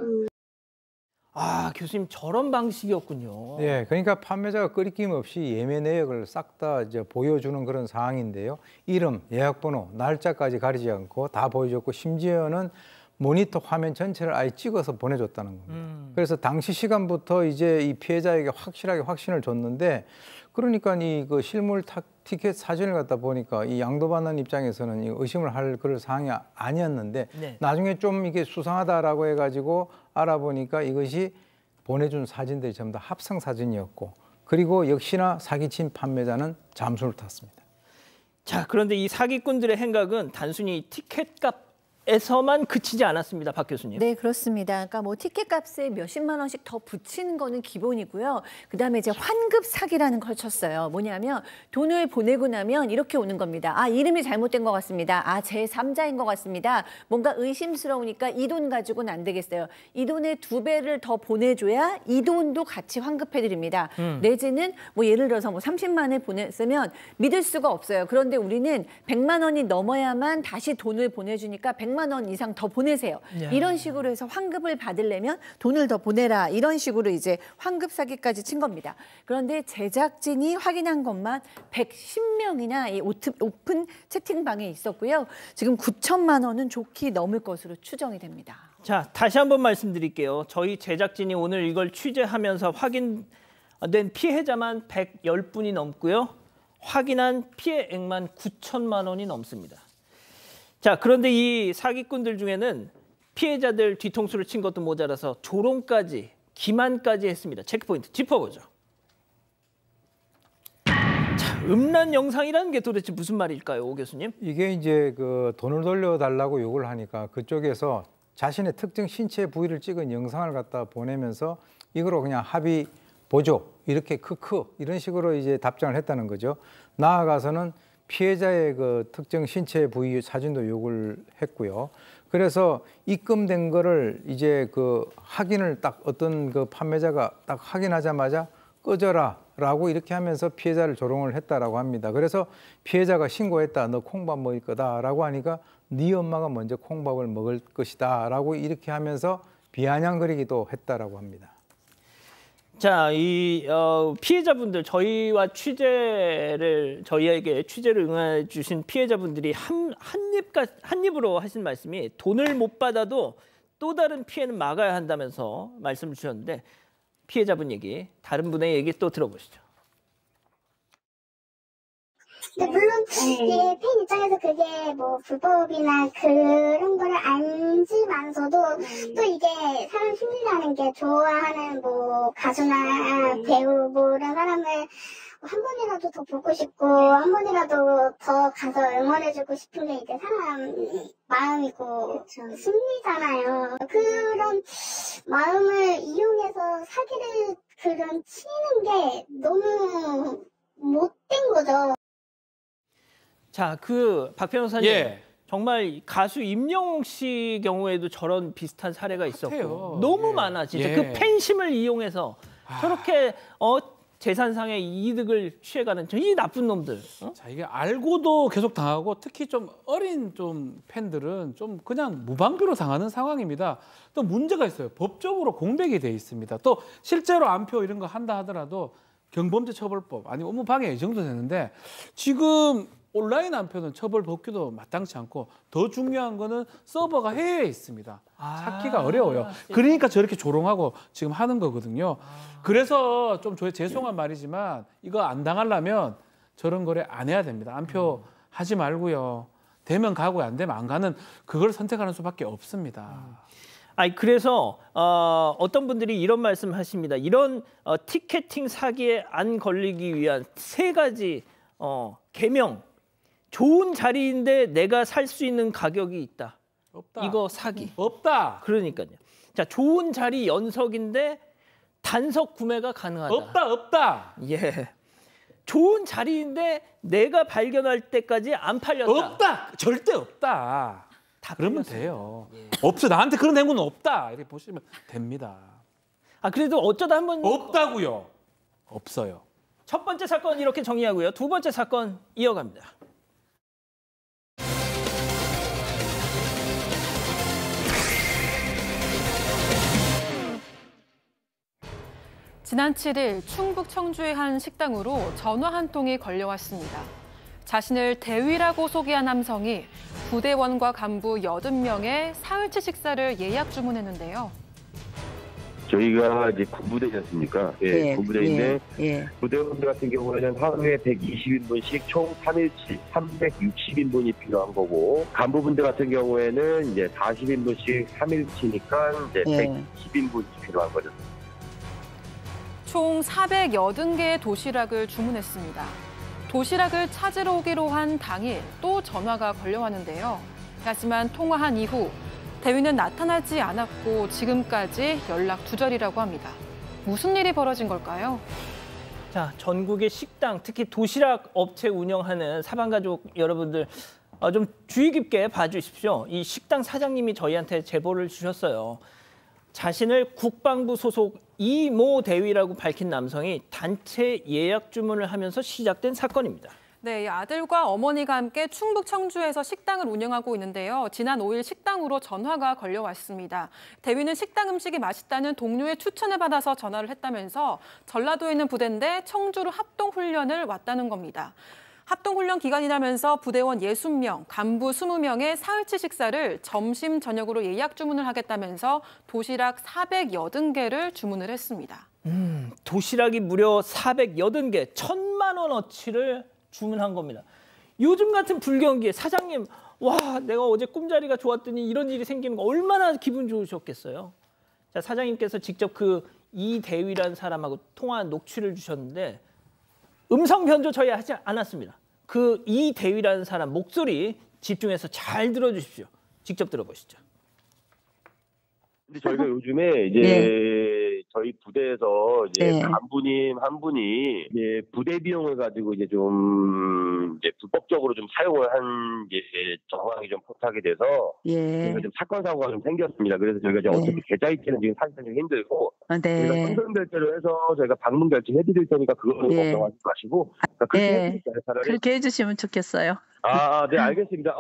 교수님 저런 방식이었군요. 네, 그러니까 판매자가 끄리낌 없이 예매 내역을 싹 다 보여주는 그런 상황인데요. 이름, 예약번호, 날짜까지 가리지 않고 다 보여줬고 심지어는 모니터 화면 전체를 아예 찍어서 보내줬다는 겁니다. 그래서 당시 시간부터 이제 이 피해자에게 확실하게 확신을 줬는데 그러니까 그 실물 티켓 사진을 갖다 보니까 이 양도받는 입장에서는 의심을 할 그런 상황이 아니었는데 네. 나중에 좀 이게 수상하다라고 해가지고 알아보니까 이것이 보내준 사진들이 전부 다 합성 사진이었고 그리고 역시나 사기친 판매자는 잠수를 탔습니다. 자, 그런데 이 사기꾼들의 행각은 단순히 티켓값 에서만 그치지 않았습니다, 박 교수님. 네, 그렇습니다. 그러니까 티켓 값에 몇십만 원씩 더 붙이는 거는 기본이고요. 그다음에 이제 환급 사기라는 걸 쳤어요. 뭐냐면 돈을 보내고 나면 이렇게 오는 겁니다. 이름이 잘못된 것 같습니다. 제3자인 것 같습니다. 뭔가 의심스러우니까 이 돈 가지고는 안 되겠어요. 이 돈의 2배를 더 보내줘야 이 돈도 같이 환급해드립니다. 내지는 예를 들어서 30만을 보냈으면 믿을 수가 없어요. 그런데 우리는 100만 원이 넘어야만 다시 돈을 보내주니까 100만 100만 원 이상 더 보내세요. 야. 이런 식으로 해서 환급을 받으려면 돈을 더 보내라. 이런 식으로 이제 환급 사기까지 친 겁니다. 그런데 제작진이 확인한 것만 110명이나 이 오픈 채팅방에 있었고요. 지금 9천만 원은 좋게 넘을 것으로 추정이 됩니다. 자, 다시 한번 말씀드릴게요. 저희 제작진이 오늘 이걸 취재하면서 확인된 피해자만 110분이 넘고요. 확인한 피해액만 9천만 원이 넘습니다. 자, 그런데 이 사기꾼들 중에는 피해자들 뒤통수를 친 것도 모자라서 조롱까지, 기만까지 했습니다. 체크포인트 짚어보죠. 자, 음란 영상이라는 게 도대체 무슨 말일까요, 오 교수님? 이게 이제 그 돈을 돌려달라고 요구를 하니까 그쪽에서 자신의 특정 신체 부위를 찍은 영상을 갖다 보내면서 이거로 그냥 합의 보조 이렇게 크크 이런 식으로 이제 답장을 했다는 거죠. 나아가서는 피해자의 그 특정 신체 부위 사진도 요구를 했고요. 그래서 입금된 거를 이제 그 확인을 딱 어떤 그 판매자가 딱 확인하자마자 꺼져라라고 이렇게 하면서 피해자를 조롱을 했다라고 합니다. 그래서 피해자가 신고했다. 너 콩밥 먹을 거다라고 하니까 네 엄마가 먼저 콩밥을 먹을 것이다라고 이렇게 하면서 비아냥거리기도 했다라고 합니다. 자, 이 피해자분들 저희에게 취재를 응해 주신 피해자분들이 한 입으로 하신 말씀이 돈을 못 받아도 또 다른 피해는 막아야 한다면서 말씀을 주셨는데 피해자분 얘기, 다른 분의 얘기 또 들어보시죠. 근데 물론 이게 팬 입장에서 그게 뭐 불법이나 그런 거를 알지만서도 또 이게 사람 심리라는 게 좋아하는 뭐 가수나 배우 뭐 이런 사람을 한 번이라도 더 보고 싶고 한 번이라도 더 가서 응원해주고 싶은 게 이제 사람 마음이고 심리잖아요. 그런 마음을 이용해서 사기를 치는 게 너무 못된 거죠. 자, 그 박 변호사님, 예. 정말 가수 임영웅 씨 경우에도 저런 비슷한 사례가 있었고 같아요. 너무 예. 많아 진짜. 예. 그 팬심을 이용해서 저렇게 재산상의 이득을 취해가는 이 나쁜 놈들. 자, 이게 알고도 계속 당하고 특히 좀 어린 좀 팬들은 좀 그냥 무방비로 당하는 상황입니다. 또 문제가 있어요. 법적으로 공백이 돼 있습니다. 또 실제로 안표 이런 거 한다 하더라도 경범죄처벌법 아니면 업무방해 이 정도 되는데 지금 온라인 안표는 처벌 법규도 마땅치 않고 더 중요한 거는 서버가 해외에 있습니다. 찾기가 어려워요. 그러니까 저렇게 조롱하고 지금 하는 거거든요. 그래서 좀 죄송한 말이지만 이거 안 당하려면 저런 거래 안 해야 됩니다. 안표 하지 말고요. 되면 가고 안 되면 안 가는 그걸 선택하는 수밖에 없습니다. 아니 그래서 어떤 분들이 이런 말씀하십니다. 이런 티켓팅 사기에 안 걸리기 위한 3가지 계명. 좋은 자리인데 내가 살 수 있는 가격이 있다. 없다. 이거 사기. 없다. 그러니까요. 자, 좋은 자리 연석인데 단석 구매가 가능하다. 없다. 예. 좋은 자리인데 내가 발견할 때까지 안 팔렸다. 없다. 절대 없다. 다 그러면 팔렸어요. 돼요. 예. 없어. 나한테 그런 행운은 없다. 이렇게 보시면 됩니다. 그래도 어쩌다 한번 없다고요. 없어요. 첫 번째 사건 이렇게 정리하고요. 두 번째 사건 이어갑니다. 지난 7일 충북 청주의 한 식당으로 전화 한 통이 걸려왔습니다. 자신을 대위라고 소개한 남성이 부대원과 간부 80명의 사흘치 식사를 예약 주문했는데요. 저희가 이제 군부대지 않습니까? 예, 군부대인데 부대원들 같은 경우에는 하루에 120인분씩 총 3일치 360인분이 필요한 거고 간부분들 같은 경우에는 이제 40인분씩 3일치니까 이제 120인분이 필요한 거죠. 총 480개의 도시락을 주문했습니다. 도시락을 찾으러 오기로 한 당일 또 전화가 걸려왔는데요. 하지만 통화한 이후 대위는 나타나지 않았고 지금까지 연락 두절이라고 합니다. 무슨 일이 벌어진 걸까요? 자, 전국의 식당, 특히 도시락 업체 운영하는 사방가족 여러분들 좀 주의 깊게 봐주십시오. 이 식당 사장님이 저희한테 제보를 주셨어요. 자신을 국방부 소속 이모 대위라고 밝힌 남성이 단체 예약 주문을 하면서 시작된 사건입니다. 네, 아들과 어머니가 함께 충북 청주에서 식당을 운영하고 있는데요. 지난 5일 식당으로 전화가 걸려왔습니다. 대위는 식당 음식이 맛있다는 동료의 추천을 받아서 전화를 했다면서 전라도에 있는 부대인데 청주로 합동훈련을 왔다는 겁니다. 합동훈련 기간이라면서 부대원 60명, 간부 20명의 사흘치 식사를 점심, 저녁으로 예약 주문을 하겠다면서 도시락 480개를 주문을 했습니다. 도시락이 무려 480개, 1,000만 원어치를 주문한 겁니다. 요즘 같은 불경기에 사장님, 와, 내가 어제 꿈자리가 좋았더니 이런 일이 생기는 거 얼마나 기분 좋으셨겠어요. 자, 사장님께서 직접 그 이대위라는 사람하고 통화 녹취를 주셨는데 음성 변조 저희 하지 않았습니다. 그 이대위라는 사람 목소리 집중해서 잘 들어주십시오. 직접 들어보시죠. 근데 저희가 요즘에 이제 저희 부대에서 이제 간부님 한 분이 이제 부대 비용을 가지고 이제 좀 이제 불법적으로 좀 사용을 한 이제 정황이 좀 포착이 돼서 저희가 좀 사건 사고가 좀 생겼습니다. 그래서 저희가 이제 어떻게 계좌이체는 지금 사실상 좀 힘들고 저희가 현금 결제로 해서 저희가 방문 결제 해드릴 테니까 그거는 걱정하지 마시고 그렇게 해드릴까요? 차라리? 그렇게 해주시면 좋겠어요. 네, 알겠습니다.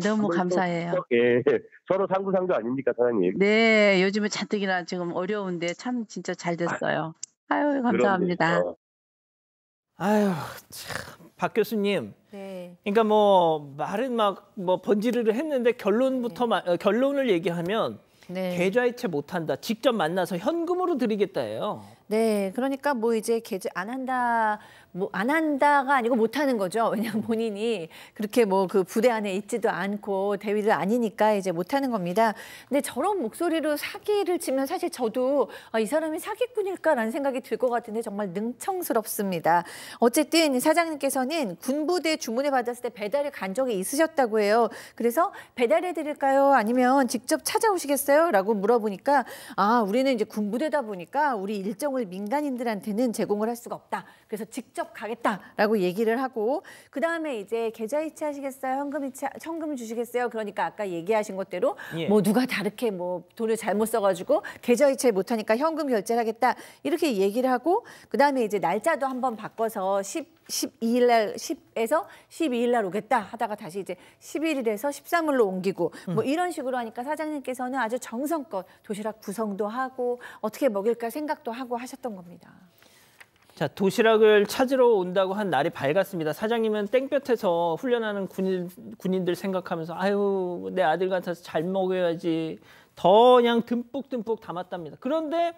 너무 감사해요. 서로 상부상조 아닙니까, 사장님? 네, 요즘에 잔뜩이나 지금 어려운데 참 진짜 잘 됐어요. 아유, 감사합니다. 아유, 참, 박 교수님. 네. 그러니까 뭐 말은 막 뭐 번지르르 했는데 결론을 얘기하면 계좌이체 못한다. 직접 만나서 현금으로 드리겠다예요. 네, 그러니까 뭐 이제 안 한다가 아니고 못 하는 거죠. 왜냐하면 본인이 그렇게 뭐 그 부대 안에 있지도 않고 대위도 아니니까 이제 못 하는 겁니다. 근데 저런 목소리로 사기를 치면 사실 저도 이 사람이 사기꾼일까라는 생각이 들 것 같은데 정말 능청스럽습니다. 어쨌든 사장님께서는 군부대 주문을 받았을 때 배달을 간 적이 있으셨다고 해요. 그래서 배달해 드릴까요? 아니면 직접 찾아오시겠어요? 라고 물어보니까 우리는 이제 군부대다 보니까 우리 일정을 민간인들한테는 제공을 할 수가 없다. 그래서 직접 가겠다라고 얘기를 하고 그다음에 이제 계좌이체 하시겠어요? 현금 주시겠어요? 그러니까 아까 얘기하신 것대로 뭐 누가 다르게 뭐 돈을 잘못 써가지고 계좌이체 못하니까 현금 결제를 하겠다 이렇게 얘기를 하고 그다음에 이제 날짜도 한번 바꿔서 12일 날 10에서 12일 날 오겠다 하다가 다시 이제 11일에서 13일로 옮기고 뭐 이런 식으로 하니까 사장님께서는 아주 정성껏 도시락 구성도 하고 어떻게 먹일까 생각도 하고 하셨던 겁니다. 자, 도시락을 찾으러 온다고 한 날이 밝았습니다. 사장님은 땡볕에서 훈련하는 군인들 생각하면서 아유, 내 아들 같아서 잘 먹여야지. 더 그냥 듬뿍듬뿍 담았답니다. 그런데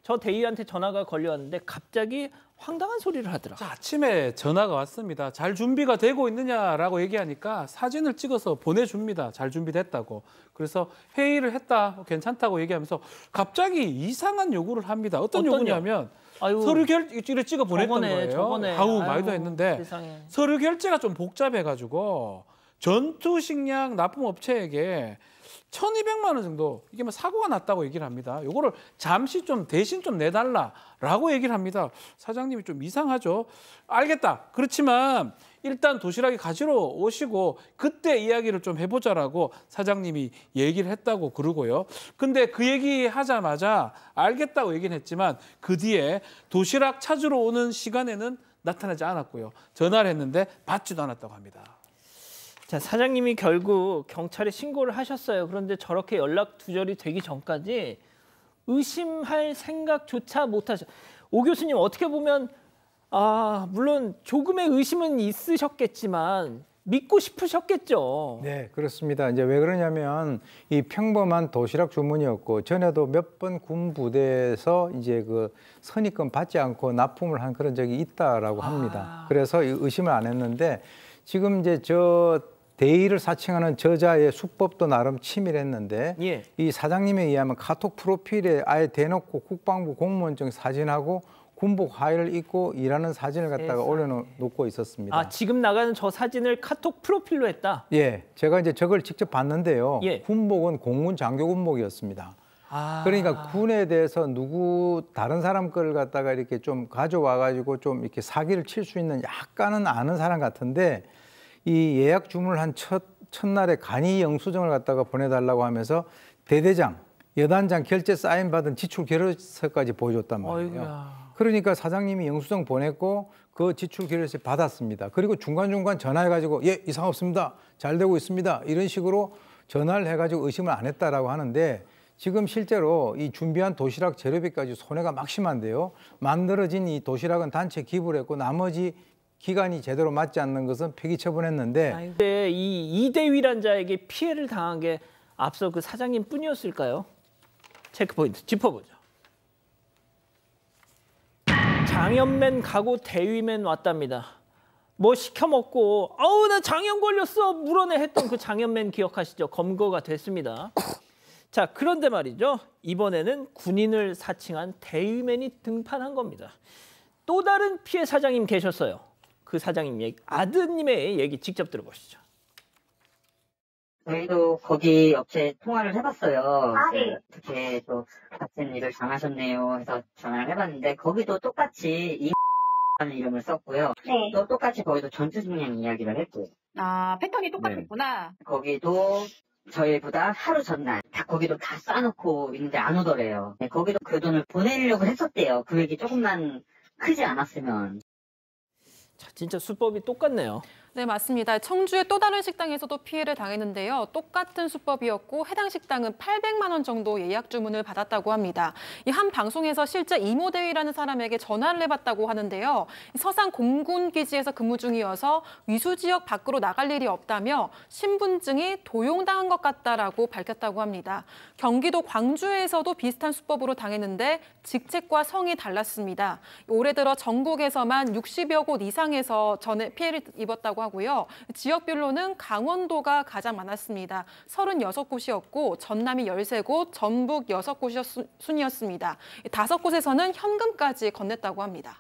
저 대위한테 전화가 걸려왔는데 갑자기 황당한 소리를 하더라. 자, 아침에 전화가 왔습니다. 잘 준비가 되고 있느냐라고 얘기하니까 사진을 찍어서 보내줍니다. 잘 준비됐다고. 그래서 회의를 했다, 괜찮다고 얘기하면서 갑자기 이상한 요구를 합니다. 어떤 요구냐면 서류 결제를 찍어 보냈던 거예요. 말도 했는데 세상에. 서류 결제가 좀 복잡해가지고 전투식량 납품업체에게 1,200만 원 정도 이게 뭐 사고가 났다고 얘기를 합니다. 요거를 잠시 좀 대신 좀 내달라라고 얘기를 합니다. 사장님이 좀 이상하죠. 알겠다. 그렇지만 일단 도시락이 가지러 오시고 그때 이야기를 좀 해보자라고 사장님이 얘기를 했다고 그러고요. 근데 그 얘기 하자마자 알겠다고 얘기는 했지만 그 뒤에 도시락 찾으러 오는 시간에는 나타나지 않았고요. 전화를 했는데 받지도 않았다고 합니다. 자, 사장님이 결국 경찰에 신고를 하셨어요. 그런데 저렇게 연락 두절이 되기 전까지 의심할 생각조차 못하셨어요. 오 교수님 어떻게 보면 물론 조금의 의심은 있으셨겠지만 믿고 싶으셨겠죠. 네, 그렇습니다. 이제 왜 그러냐면 이 평범한 도시락 주문이었고 전에도 몇 번 군부대에서 이제 그 선입금 받지 않고 납품을 한 그런 적이 있다라고 합니다. 그래서 의심을 안 했는데 지금 이제 저 대위를 사칭하는 저자의 수법도 나름 치밀했는데 이 사장님에 의하면 카톡 프로필에 아예 대놓고 국방부 공무원증 사진하고 군복 하의를 입고 일하는 사진을 갖다가 올려놓고 있었습니다. 지금 나가는 저 사진을 카톡 프로필로 했다? 예, 제가 이제 저걸 직접 봤는데요. 군복은 공군 장교 군복이었습니다. 그러니까 군에 대해서 다른 사람 거를 갖다가 이렇게 좀 가져와가지고 좀 이렇게 사기를 칠 수 있는 약간은 아는 사람 같은데 이 예약 주문을 한 첫날에 간이 영수증을 갖다가 보내달라고 하면서 대대장, 여단장 결제 사인받은 지출 계획서까지 보여줬단 말이에요. 어이구야. 그러니까 사장님이 영수증 보냈고 그 지출 계획서 받았습니다. 그리고 중간중간 전화해가지고 예, 이상 없습니다. 잘 되고 있습니다. 이런 식으로 전화를 해가지고 의심을 안 했다라고 하는데 지금 실제로 이 준비한 도시락 재료비까지 손해가 막심한데요. 만들어진 이 도시락은 단체 기부를 했고 나머지 기간이 제대로 맞지 않는 것은 폐기 처분했는데 이 이대휘란 자에게 피해를 당한 게 앞서 그 사장님 뿐이었을까요? 체크포인트 짚어보죠. 장염맨 가고 대위맨 왔답니다. 뭐 시켜 먹고 아우 나 장염 걸렸어 물어내 했던 그 장염맨 기억하시죠? 검거가 됐습니다. 자, 그런데 말이죠. 이번에는 군인을 사칭한 대위맨이 등판한 겁니다. 또 다른 피해 사장님 계셨어요. 그 사장님 얘기, 아드님의 얘기 직접 들어보시죠. 저희도 거기 업체 통화를 해봤어요. 어떻게 또 같은 일을 당하셨네요 해서 전화를 해봤는데 거기도 똑같이 이 라는 이름을 썼고요. 네. 또 똑같이 거기도 전투식량 이야기를 했고요. 아, 패턴이 똑같았구나. 거기도 저희보다 하루 전날 거기도 다 싸놓고 있는데 안 오더래요. 네, 거기도 그 돈을 보내려고 했었대요. 금액이 조금만 크지 않았으면. 자, 진짜 수법이 똑같네요. 네, 맞습니다. 청주의 또 다른 식당에서도 피해를 당했는데요. 똑같은 수법이었고 해당 식당은 800만 원 정도 예약 주문을 받았다고 합니다. 이 한 방송에서 실제 이모대위라는 사람에게 전화를 해봤다고 하는데요. 서산 공군기지에서 근무 중이어서 위수 지역 밖으로 나갈 일이 없다며 신분증이 도용당한 것 같다라고 밝혔다고 합니다. 경기도 광주에서도 비슷한 수법으로 당했는데 직책과 성이 달랐습니다. 올해 들어 전국에서만 60여 곳 이상에서 피해를 입었다고 하고요. 지역별로는 강원도가 가장 많았습니다. 36곳이었고 전남이 13곳, 전북 6곳이 순이었습니다. 5곳에서는 현금까지 건넸다고 합니다.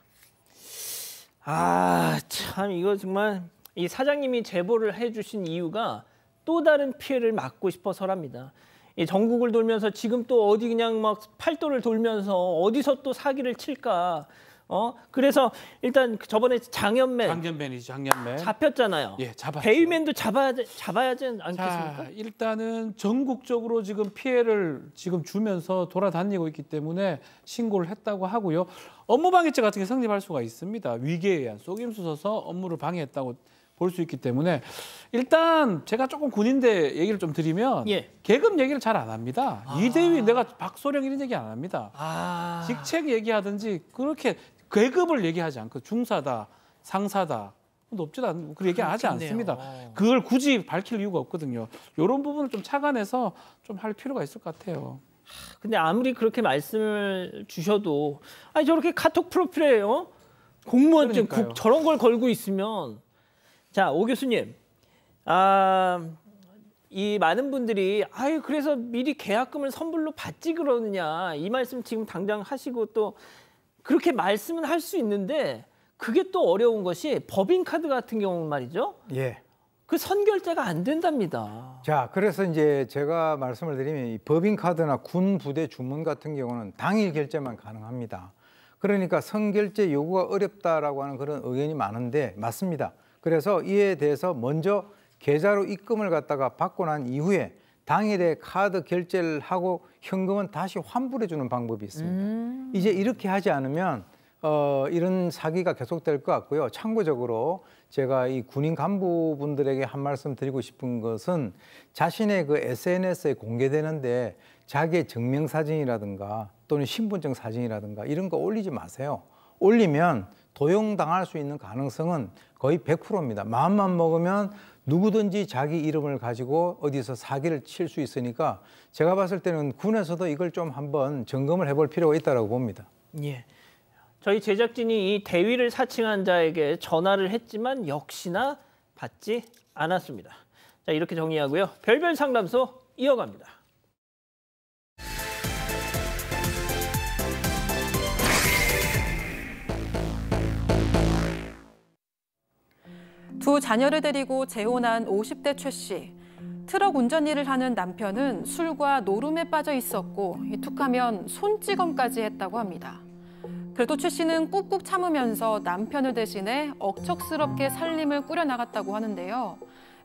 아, 참 이거 정말 이 사장님이 제보를 해주신 이유가 또 다른 피해를 막고 싶어서랍니다. 이 전국을 돌면서 지금 또 어디 그냥 막 팔도를 돌면서 어디서 또 사기를 칠까. 그래서 일단 저번에 장염맨이죠, 장염맨. 잡혔잖아요. 예, 잡았죠. 대위맨도 잡아야지 않겠습니까? 자, 일단은 전국적으로 지금 피해를 지금 주면서 돌아다니고 있기 때문에 신고를 했다고 하고요. 업무방해죄 같은 게 성립할 수가 있습니다. 위계에 의한 속임수 써서 업무를 방해했다고 볼 수 있기 때문에 일단 제가 조금 군인대 얘기를 좀 드리면 계급 얘기를 잘 안 합니다. 이대위 내가 박소령 이런 얘기 안 합니다. 직책 얘기하든지 그렇게 계급을 얘기하지 않고 중사다, 상사다 높지도 않고 그 얘기 하지 않습니다. 그걸 굳이 밝힐 이유가 없거든요. 이런 부분을 좀 착안해서 좀 할 필요가 있을 것 같아요. 근데 아무리 그렇게 말씀을 주셔도 아니 저렇게 카톡 프로필에 공무원증 저런 걸 걸고 있으면 자, 오 교수님, 이 많은 분들이 그래서 미리 계약금을 선불로 받지 그러느냐 이 말씀 지금 당장 하시고 또 그렇게 말씀은 할 수 있는데 그게 또 어려운 것이 법인카드 같은 경우는 말이죠. 예. 그 선결제가 안 된답니다. 자, 그래서 이제 제가 말씀을 드리면 이 법인카드나 군 부대 주문 같은 경우는 당일 결제만 가능합니다. 그러니까 선결제 요구가 어렵다라고 하는 그런 의견이 많은데 맞습니다. 그래서 이에 대해서 먼저 계좌로 입금을 갖다가 받고 난 이후에 당일에 카드 결제를 하고 현금은 다시 환불해 주는 방법이 있습니다. 이제 이렇게 하지 않으면 이런 사기가 계속될 것 같고요. 참고적으로 제가 이 군인 간부분들에게 한 말씀 드리고 싶은 것은 자신의 그 SNS에 공개되는데 자기의 증명사진이라든가 또는 신분증 사진이라든가 이런 거 올리지 마세요. 올리면 도용당할 수 있는 가능성은 거의 100%입니다. 마음만 먹으면 누구든지 자기 이름을 가지고 어디서 사기를 칠 수 있으니까 제가 봤을 때는 군에서도 이걸 좀 한번 점검을 해볼 필요가 있다고 봅니다. 예. 저희 제작진이 이 대위를 사칭한 자에게 전화를 했지만 역시나 받지 않았습니다. 자, 이렇게 정리하고요. 별별 상담소 이어갑니다. 두 자녀를 데리고 재혼한 50대 최 씨. 트럭 운전 일을 하는 남편은 술과 노름에 빠져 있었고 툭하면 손찌검까지 했다고 합니다. 그래도 최 씨는 꾹꾹 참으면서 남편을 대신해 억척스럽게 살림을 꾸려나갔다고 하는데요.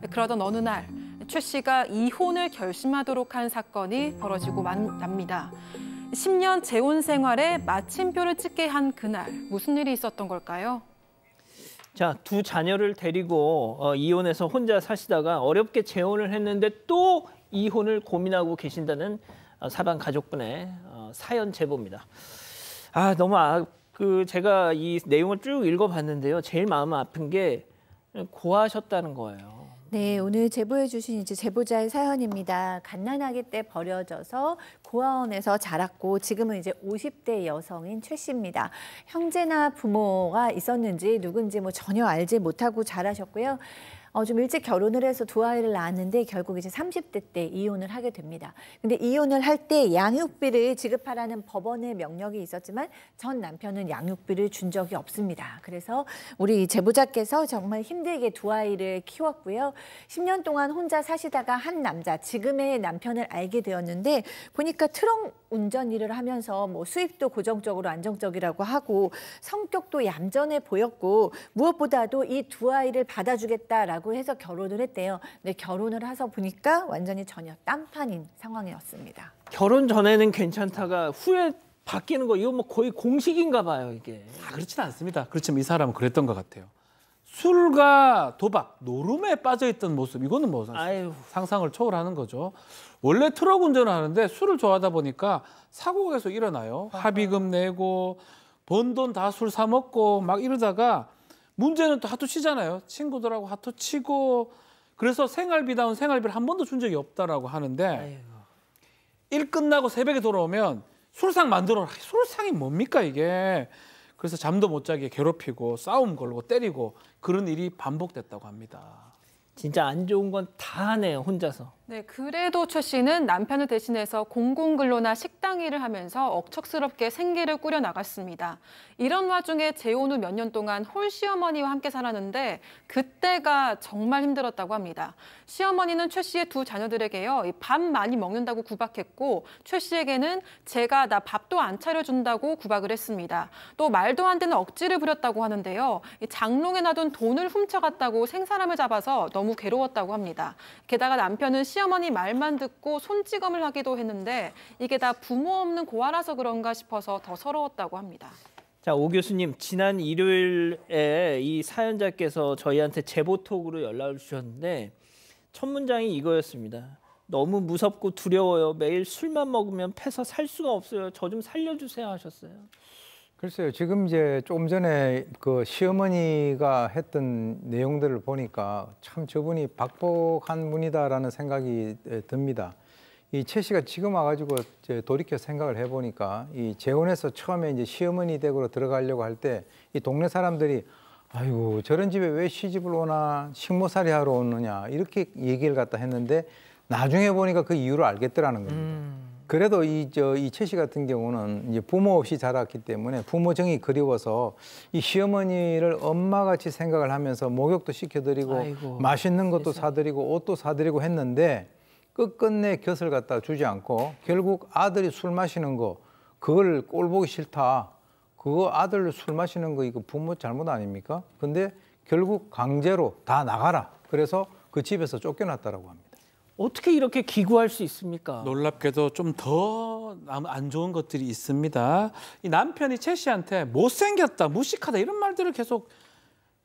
그러던 어느 날 최 씨가 이혼을 결심하도록 한 사건이 벌어지고 납니다. 10년 재혼 생활에 마침표를 찍게 한 그날 무슨 일이 있었던 걸까요? 자, 두 자녀를 데리고 이혼해서 혼자 사시다가 어렵게 재혼을 했는데 또 이혼을 고민하고 계신다는 사방 가족분의 사연 제보입니다. 너무 제가 이 내용을 쭉 읽어봤는데요. 제일 마음 아픈 게 고아하셨다는 거예요. 네, 오늘 제보해 주신 이제 제보자의 사연입니다. 갓난아기 때 버려져서 고아원에서 자랐고 지금은 이제 50대 여성인 최 씨입니다. 형제나 부모가 있었는지 누군지 전혀 알지 못하고 자라셨고요. 좀 일찍 결혼을 해서 두 아이를 낳았는데 결국 이제 30대 때 이혼을 하게 됩니다. 근데 이혼을 할 때 양육비를 지급하라는 법원의 명령이 있었지만 전 남편은 양육비를 준 적이 없습니다. 그래서 우리 제보자께서 정말 힘들게 두 아이를 키웠고요. 10년 동안 혼자 사시다가 한 남자, 지금의 남편을 알게 되었는데 보니까 트럭 운전 일을 하면서 수입도 고정적으로 안정적이라고 하고 성격도 얌전해 보였고 무엇보다도 이 두 아이를 받아주겠다라고 해서 결혼을 했대요. 근데 결혼을 해서 보니까 완전히 전혀 딴판인 상황이었습니다. 결혼 전에는 괜찮다가 후에 바뀌는 거 이거 거의 공식인가 봐요, 이게. 그렇지는 않습니다. 그렇지만 이 사람은 그랬던 것 같아요. 술과 도박, 노름에 빠져있던 모습, 이거는 사실 상상을 초월하는 거죠. 원래 트럭 운전을 하는데 술을 좋아하다 보니까 사고가 계속 일어나요. 합의금 내고 번 돈 다 술 사 먹고 막 이러다가 문제는 또 하도 치잖아요. 친구들하고 하도 치고 그래서 생활비다운 생활비를 한 번도 준 적이 없다라고 하는데 일 끝나고 새벽에 돌아오면 술상 만들어라. 술상이 뭡니까 이게. 그래서 잠도 못 자게 괴롭히고 싸움 걸고 때리고 그런 일이 반복됐다고 합니다. 진짜 안 좋은 건 다 하네요, 혼자서. 네, 그래도 최 씨는 남편을 대신해서 공공근로나 식당 일을 하면서 억척스럽게 생계를 꾸려나갔습니다. 이런 와중에 재혼 후 몇 년 동안 홀시어머니와 함께 살았는데 그때가 정말 힘들었다고 합니다. 시어머니는 최 씨의 두 자녀들에게요, 밥 많이 먹는다고 구박했고 최 씨에게는 제가 나 밥도 안 차려준다고 구박을 했습니다. 또 말도 안 되는 억지를 부렸다고 하는데요. 장롱에 놔둔 돈을 훔쳐갔다고 생사람을 잡아서 너무 괴로웠다고 합니다. 게다가 남편은 시어머니 말만 듣고 손찌검을 하기도 했는데 이게 다 부모 없는 고아라서 그런가 싶어서 더 서러웠다고 합니다. 자, 오 교수님, 지난 일요일에 이 사연자께서 저희한테 제보톡으로 연락을 주셨는데 첫 문장이 이거였습니다. 너무 무섭고 두려워요. 매일 술만 먹으면 패서 살 수가 없어요. 저 좀 살려주세요 하셨어요. 글쎄요. 지금 이제 조금 전에 그 시어머니가 했던 내용들을 보니까 참 저분이 박복한 분이다라는 생각이 듭니다. 이 최 씨가 지금 와가지고 이제 돌이켜 생각을 해보니까 이 재혼해서 처음에 이제 시어머니 댁으로 들어가려고 할 때 이 동네 사람들이 아이고 저런 집에 왜 시집을 오나 식모살이 하러 오느냐 이렇게 얘기를 갖다 했는데 나중에 보니까 그 이유를 알겠더라는 겁니다. 그래도 이 최 씨 같은 경우는 이제 부모 없이 자랐기 때문에 부모 정이 그리워서 이 시어머니를 엄마같이 생각을 하면서 목욕도 시켜드리고 맛있는 것도 사드리고 옷도 사드리고 했는데 끝끝내 곁을 갖다 주지 않고 결국 아들이 술 마시는 거 그걸 꼴 보기 싫다. 그거 아들 술 마시는 거 이거 부모 잘못 아닙니까? 근데 결국 강제로 다 나가라. 그래서 그 집에서 쫓겨났다라고 합니다. 어떻게 이렇게 기구할 수 있습니까? 놀랍게도 좀 더 안 좋은 것들이 있습니다. 이 남편이 최 씨한테 못생겼다, 무식하다 이런 말들을 계속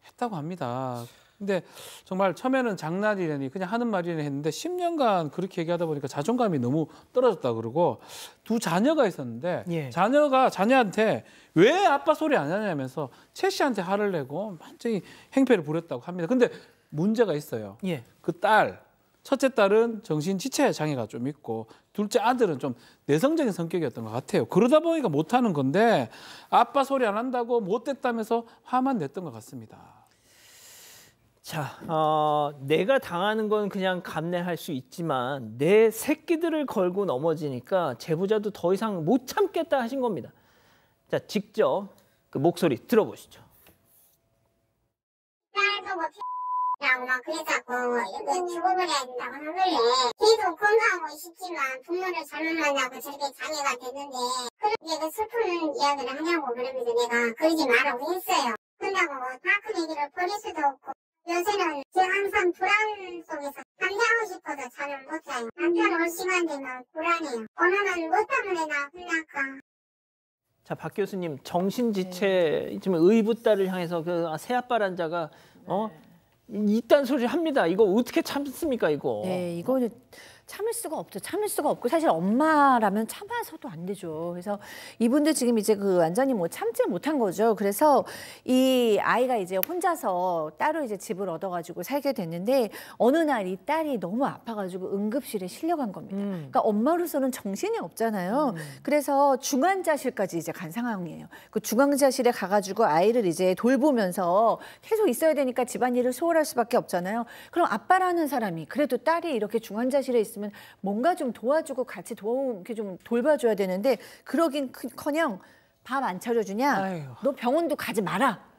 했다고 합니다. 근데 정말 처음에는 장난이라니 그냥 하는 말이라 했는데 10년간 그렇게 얘기하다 보니까 자존감이 너무 떨어졌다 그러고 두 자녀가 있었는데 자녀가 자녀한테 왜 아빠 소리 안 하냐면서 최 씨한테 화를 내고 완전히 행패를 부렸다고 합니다. 근데 문제가 있어요. 그 첫째 딸은 정신지체 장애가 좀 있고 둘째 아들은 좀 내성적인 성격이었던 것 같아요. 그러다 보니까 못하는 건데 아빠 소리 안 한다고 못됐다면서 화만 냈던 것 같습니다. 자, 내가 당하는 건 그냥 감내할 수 있지만 내 새끼들을 걸고 넘어지니까 제보자도 더 이상 못 참겠다 하신 겁니다. 자, 직접 그 목소리 들어보시죠. 라고 막 그래갖고 죽어버려야 된다고 하길래 계속 건강하고 싶지만 부모를 잘못 만나고 저렇게 장애가 되는데 그렇게 슬픈 이야기를 하냐고 그러면서 내가 그러지 말라고 했어요. 끝나고 다 큰 얘기를 버릴 수도 없고 요새는 제가 항상 불안 속에서 잠자고 싶어서 잠을 못 자요. 남편 올 시간 되면 불안해요. 오늘은 뭐 때문에 나 혼날까. 자, 박 교수님, 정신지체 지금 의붓딸을 향해서 그 새아빠란 자가 이딴 소리를 합니다. 이거 어떻게 참습니까, 이거? 네, 이거는 참을 수가 없죠. 참을 수가 없고 사실 엄마라면 참아서도 안 되죠. 그래서 이분들 지금 이제 그 완전히 뭐 참지 못한 거죠. 그래서 이 아이가 이제 혼자서 따로 이제 집을 얻어가지고 살게 됐는데 어느 날 이 딸이 너무 아파가지고 응급실에 실려간 겁니다. 그러니까 엄마로서는 정신이 없잖아요. 그래서 중환자실까지 이제 간 상황이에요. 그 중환자실에 가가지고 아이를 이제 돌보면서 계속 있어야 되니까 집안일을 소홀할 수밖에 없잖아요. 그럼 아빠라는 사람이 그래도 딸이 이렇게 중환자실에 있으면 뭔가 좀 도와주고 같이 이렇게 좀 돌봐줘야 되는데 그러긴커녕 밥 안 차려주냐? 아이고. 너 병원도 가지 마라.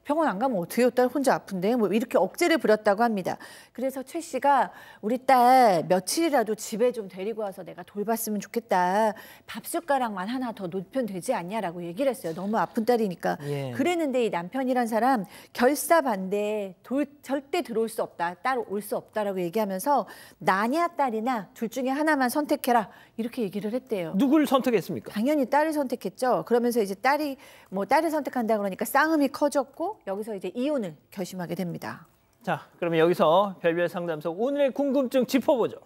병원 안 가면 어떡해요? 딸 혼자 아픈데 뭐 이렇게 억지를 부렸다고 합니다. 그래서 최 씨가 우리 딸 며칠이라도 집에 좀 데리고 와서 내가 돌봤으면 좋겠다. 밥숟가락만 하나 더 놓으면 되지 않냐라고 얘기를 했어요. 너무 아픈 딸이니까. 예. 그랬는데 이 남편이란 사람 결사반대 절대 들어올 수 없다. 딸 올 수 없다라고 얘기하면서 나냐 딸이나 둘 중에 하나만 선택해라. 이렇게 얘기를 했대요. 누굴 선택했습니까? 당연히 딸을 선택했죠. 그러면서 이제 딸이 딸을 선택한다 그러니까 싸움이 커졌고 여기서 이제 이혼을 결심하게 됩니다. 자, 그러면 여기서 별별 상담소 오늘의 궁금증 짚어보죠.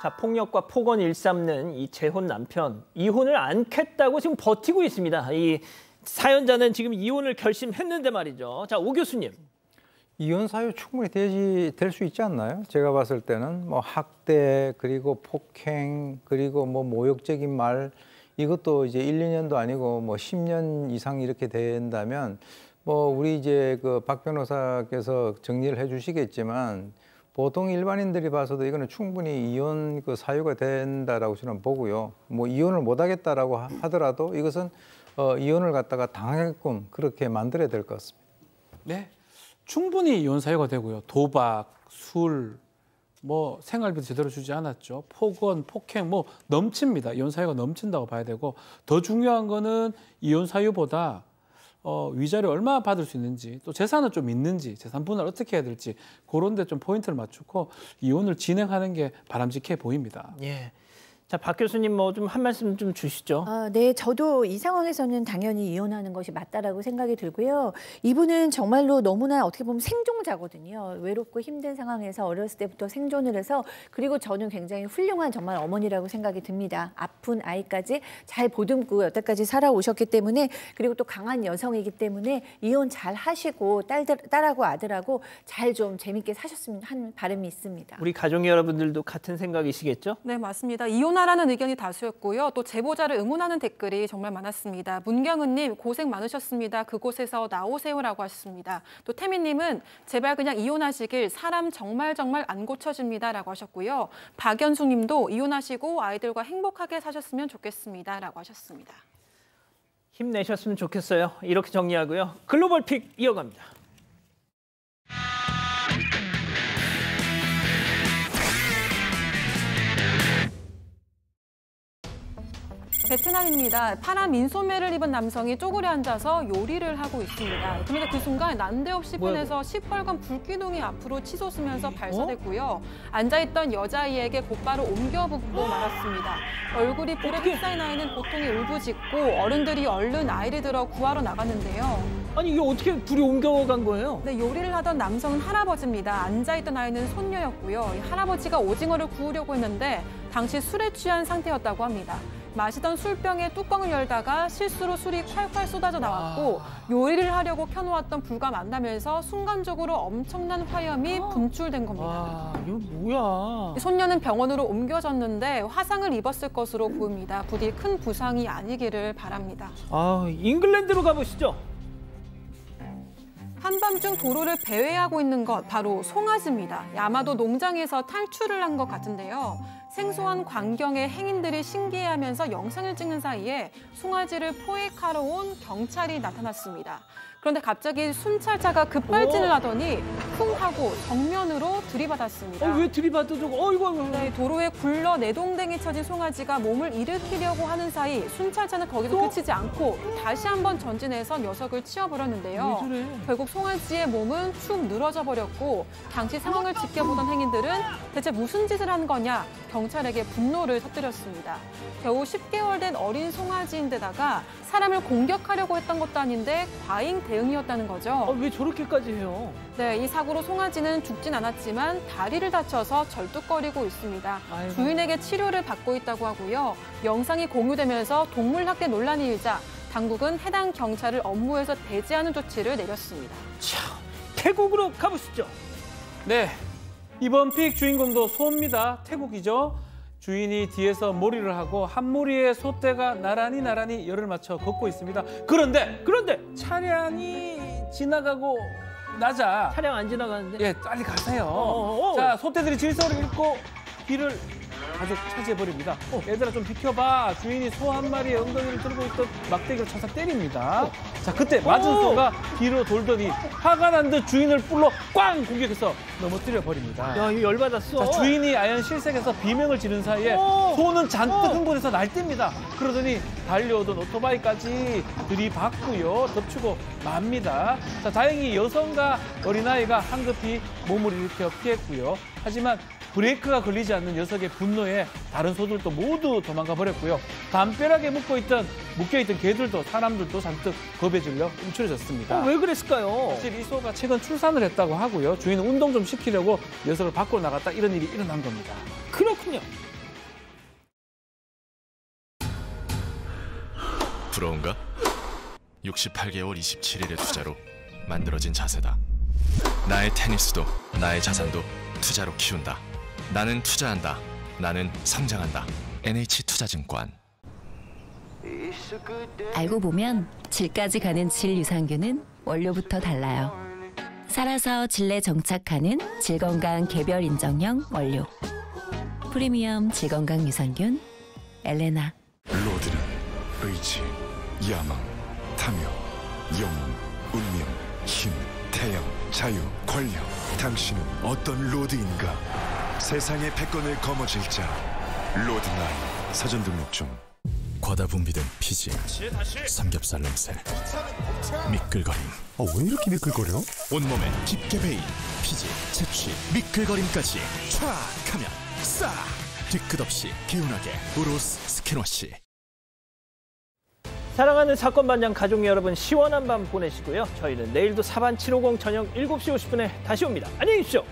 자, 폭력과 폭언 일삼는 이 재혼 남편, 이혼을 않겠다고 지금 버티고 있습니다. 이 사연자는 지금 이혼을 결심했는데 말이죠. 자, 오 교수님. 이혼 사유 충분히 될 수 있지 않나요? 제가 봤을 때는 뭐 학대 그리고 폭행 그리고 뭐 모욕적인 말 이것도 이제 1, 2년도 아니고 뭐 10년 이상 이렇게 된다면 뭐 우리 이제 그 박 변호사께서 정리를 해주시겠지만 보통 일반인들이 봐서도 이거는 충분히 이혼 그 사유가 된다라고 저는 보고요. 뭐 이혼을 못 하겠다라고 하더라도 이것은 이혼을 갖다가 당하게끔 그렇게 만들어야 될 것 같습니다. 네, 충분히 이혼 사유가 되고요. 도박, 술, 뭐 생활비도 제대로 주지 않았죠. 폭언, 폭행 뭐 넘칩니다. 이혼 사유가 넘친다고 봐야 되고 더 중요한 거는 이혼 사유보다 위자료 얼마 받을 수 있는지 또 재산은 좀 있는지 재산 분할 어떻게 해야 될지 그런 데 좀 포인트를 맞추고 이혼을 진행하는 게 바람직해 보입니다. 예. 자, 박 교수님 뭐 좀 한 말씀 좀 주시죠. 네, 저도 이 상황에서는 당연히 이혼하는 것이 맞다라고 생각이 들고요. 이분은 정말로 너무나 어떻게 보면 생존자거든요. 외롭고 힘든 상황에서 어렸을 때부터 생존을 해서 그리고 저는 굉장히 훌륭한 정말 어머니라고 생각이 듭니다. 아픈 아이까지 잘 보듬고 여태까지 살아오셨기 때문에 그리고 또 강한 여성이기 때문에 이혼 잘 하시고 딸하고 아들하고 잘 좀 재밌게 사셨으면 하는 바람이 있습니다. 우리 가족 여러분들도 같은 생각이시겠죠? 네, 맞습니다. 이혼하라는 의견이 다수였고요. 또 제보자를 응원하는 댓글이 정말 많았습니다. 문경은님 고생 많으셨습니다. 그곳에서 나오세요라고 하셨습니다. 또 태민님은 제발 그냥 이혼하시길 사람 정말 안 고쳐집니다라고 하셨고요. 박연숙님도 이혼하시고 아이들과 행복하게 사셨으면 좋겠습니다라고 하셨습니다. 힘내셨으면 좋겠어요. 이렇게 정리하고요. 글로벌 픽 이어갑니다. 베트남입니다. 파란 민소매를 입은 남성이 쪼그려 앉아서 요리를 하고 있습니다. 그런데 그 순간 난데없이 펜에서 시뻘건 불기둥이 앞으로 치솟으면서 발사됐고요. 앉아있던 여자아이에게 곧바로 옮겨 붓고 말았습니다. 얼굴이 불에 휩싸인 아이는 고통에 울부짖고 어른들이 얼른 아이를 들어 구하러 나갔는데요. 아니 이게 어떻게 불이 옮겨간 거예요? 네, 요리를 하던 남성은 할아버지입니다. 앉아있던 아이는 손녀였고요. 할아버지가 오징어를 구우려고 했는데 당시 술에 취한 상태였다고 합니다. 마시던 술병에 뚜껑을 열다가 실수로 술이 콸콸 쏟아져 나왔고 요리를 하려고 켜놓았던 불과 만나면서 순간적으로 엄청난 화염이 분출된 겁니다. 이거 뭐야? 손녀는 병원으로 옮겨졌는데 화상을 입었을 것으로 보입니다. 부디 큰 부상이 아니기를 바랍니다. 잉글랜드로 가보시죠. 한밤중 도로를 배회하고 있는 것 바로 송아지입니다. 아마도 농장에서 탈출을 한 것 같은데요. 생소한 광경에 행인들이 신기해하면서 영상을 찍는 사이에 송아지를 포획하러 온 경찰이 나타났습니다. 그런데 갑자기 순찰차가 급발진을 하더니 쿵 하고 정면으로 들이받았습니다. 왜 들이받아도? 이거. 네, 도로에 굴러 내동댕이 쳐진 송아지가 몸을 일으키려고 하는 사이 순찰차는 거기서 그치지 않고 다시 한번 전진해서 녀석을 치워버렸는데요. 왜 저래? 결국 송아지의 몸은 축 늘어져 버렸고 당시 상황을 지켜보던 행인들은 대체 무슨 짓을 한 거냐 경찰에게 분노를 터뜨렸습니다. 겨우 10개월 된 어린 송아지인데다가 사람을 공격하려고 했던 것도 아닌데 과잉 대응이었다는 거죠. 왜 저렇게까지 해요? 네, 이 사고로 송아지는 죽진 않았지만 다리를 다쳐서 절뚝거리고 있습니다. 아이고. 주인에게 치료를 받고 있다고 하고요. 영상이 공유되면서 동물학대 논란이 일자 당국은 해당 경찰을 업무에서 배제하는 조치를 내렸습니다. 자, 태국으로 가보시죠. 네, 이번 픽 주인공도 소입니다. 태국이죠. 주인이 뒤에서 몰이를 하고 한 무리의 소떼가 나란히 열을 맞춰 걷고 있습니다. 그런데 차량이 지나가고 나자 차량 안 지나가는데? 예, 빨리 가세요. 자, 소떼들이 질서를 잃고 길을 가족 차지해버립니다. 얘들아 좀 비켜봐. 주인이 소 한 마리의 엉덩이를 들고 있던 막대기로 쳐서 때립니다. 자, 그때 맞은 소가 뒤로 돌더니 화가 난 듯 주인을 뿔로 꽝 공격해서 넘어뜨려 버립니다. 야, 이거 열받았어. 자, 주인이 아연 실색해서 비명을 지른 사이에 소는 잔뜩 흥분해서 날뜁니다. 그러더니 달려오던 오토바이까지 들이받고요. 덮치고 맙니다. 자, 다행히 여성과 어린아이가 황급히 몸을 일으켜 피했고요. 하지만 브레이크가 걸리지 않는 녀석의 분노에 다른 소들도 모두 도망가 버렸고요. 담벼락에 묶여있던 개들도 사람들도 잔뜩 겁에 질려 움츠러졌습니다. 왜 그랬을까요? 사실 이 소가 최근 출산을 했다고 하고요. 주인은 운동 좀 시키려고 녀석을 밖으로 나갔다 이런 일이 일어난 겁니다. 그렇군요. 부러운가? 68개월 27일의 투자로 만들어진 자세다. 나의 테니스도 나의 자산도 투자로 키운다. 나는 투자한다. 나는 성장한다. NH투자증권. 알고 보면 질까지 가는 질 유산균은 원료부터 달라요. 살아서 질내 정착하는 질건강 개별 인정형 원료. 프리미엄 질건강 유산균 엘레나. 로드는 의지, 야망, 탐욕, 영웅, 운명, 힘, 태양, 자유, 권력. 당신은 어떤 로드인가? 세상의 패권을 거머쥘 자. 로드나인 사전 등록 중. 과다 분비된 피지, 삼겹살 냄새, 미끌거림. 왜 이렇게 미끌거려? 온몸에 깊게 배인 피지, 채취, 미끌거림까지 촥 하면 싹! 뒤끝 없이 개운하게 우로스 스킨워시. 사랑하는 사건 반장 가족 여러분, 시원한 밤 보내시고요. 저희는 내일도 사반 750 저녁 7시 50분에 다시 옵니다. 안녕히 계십시오.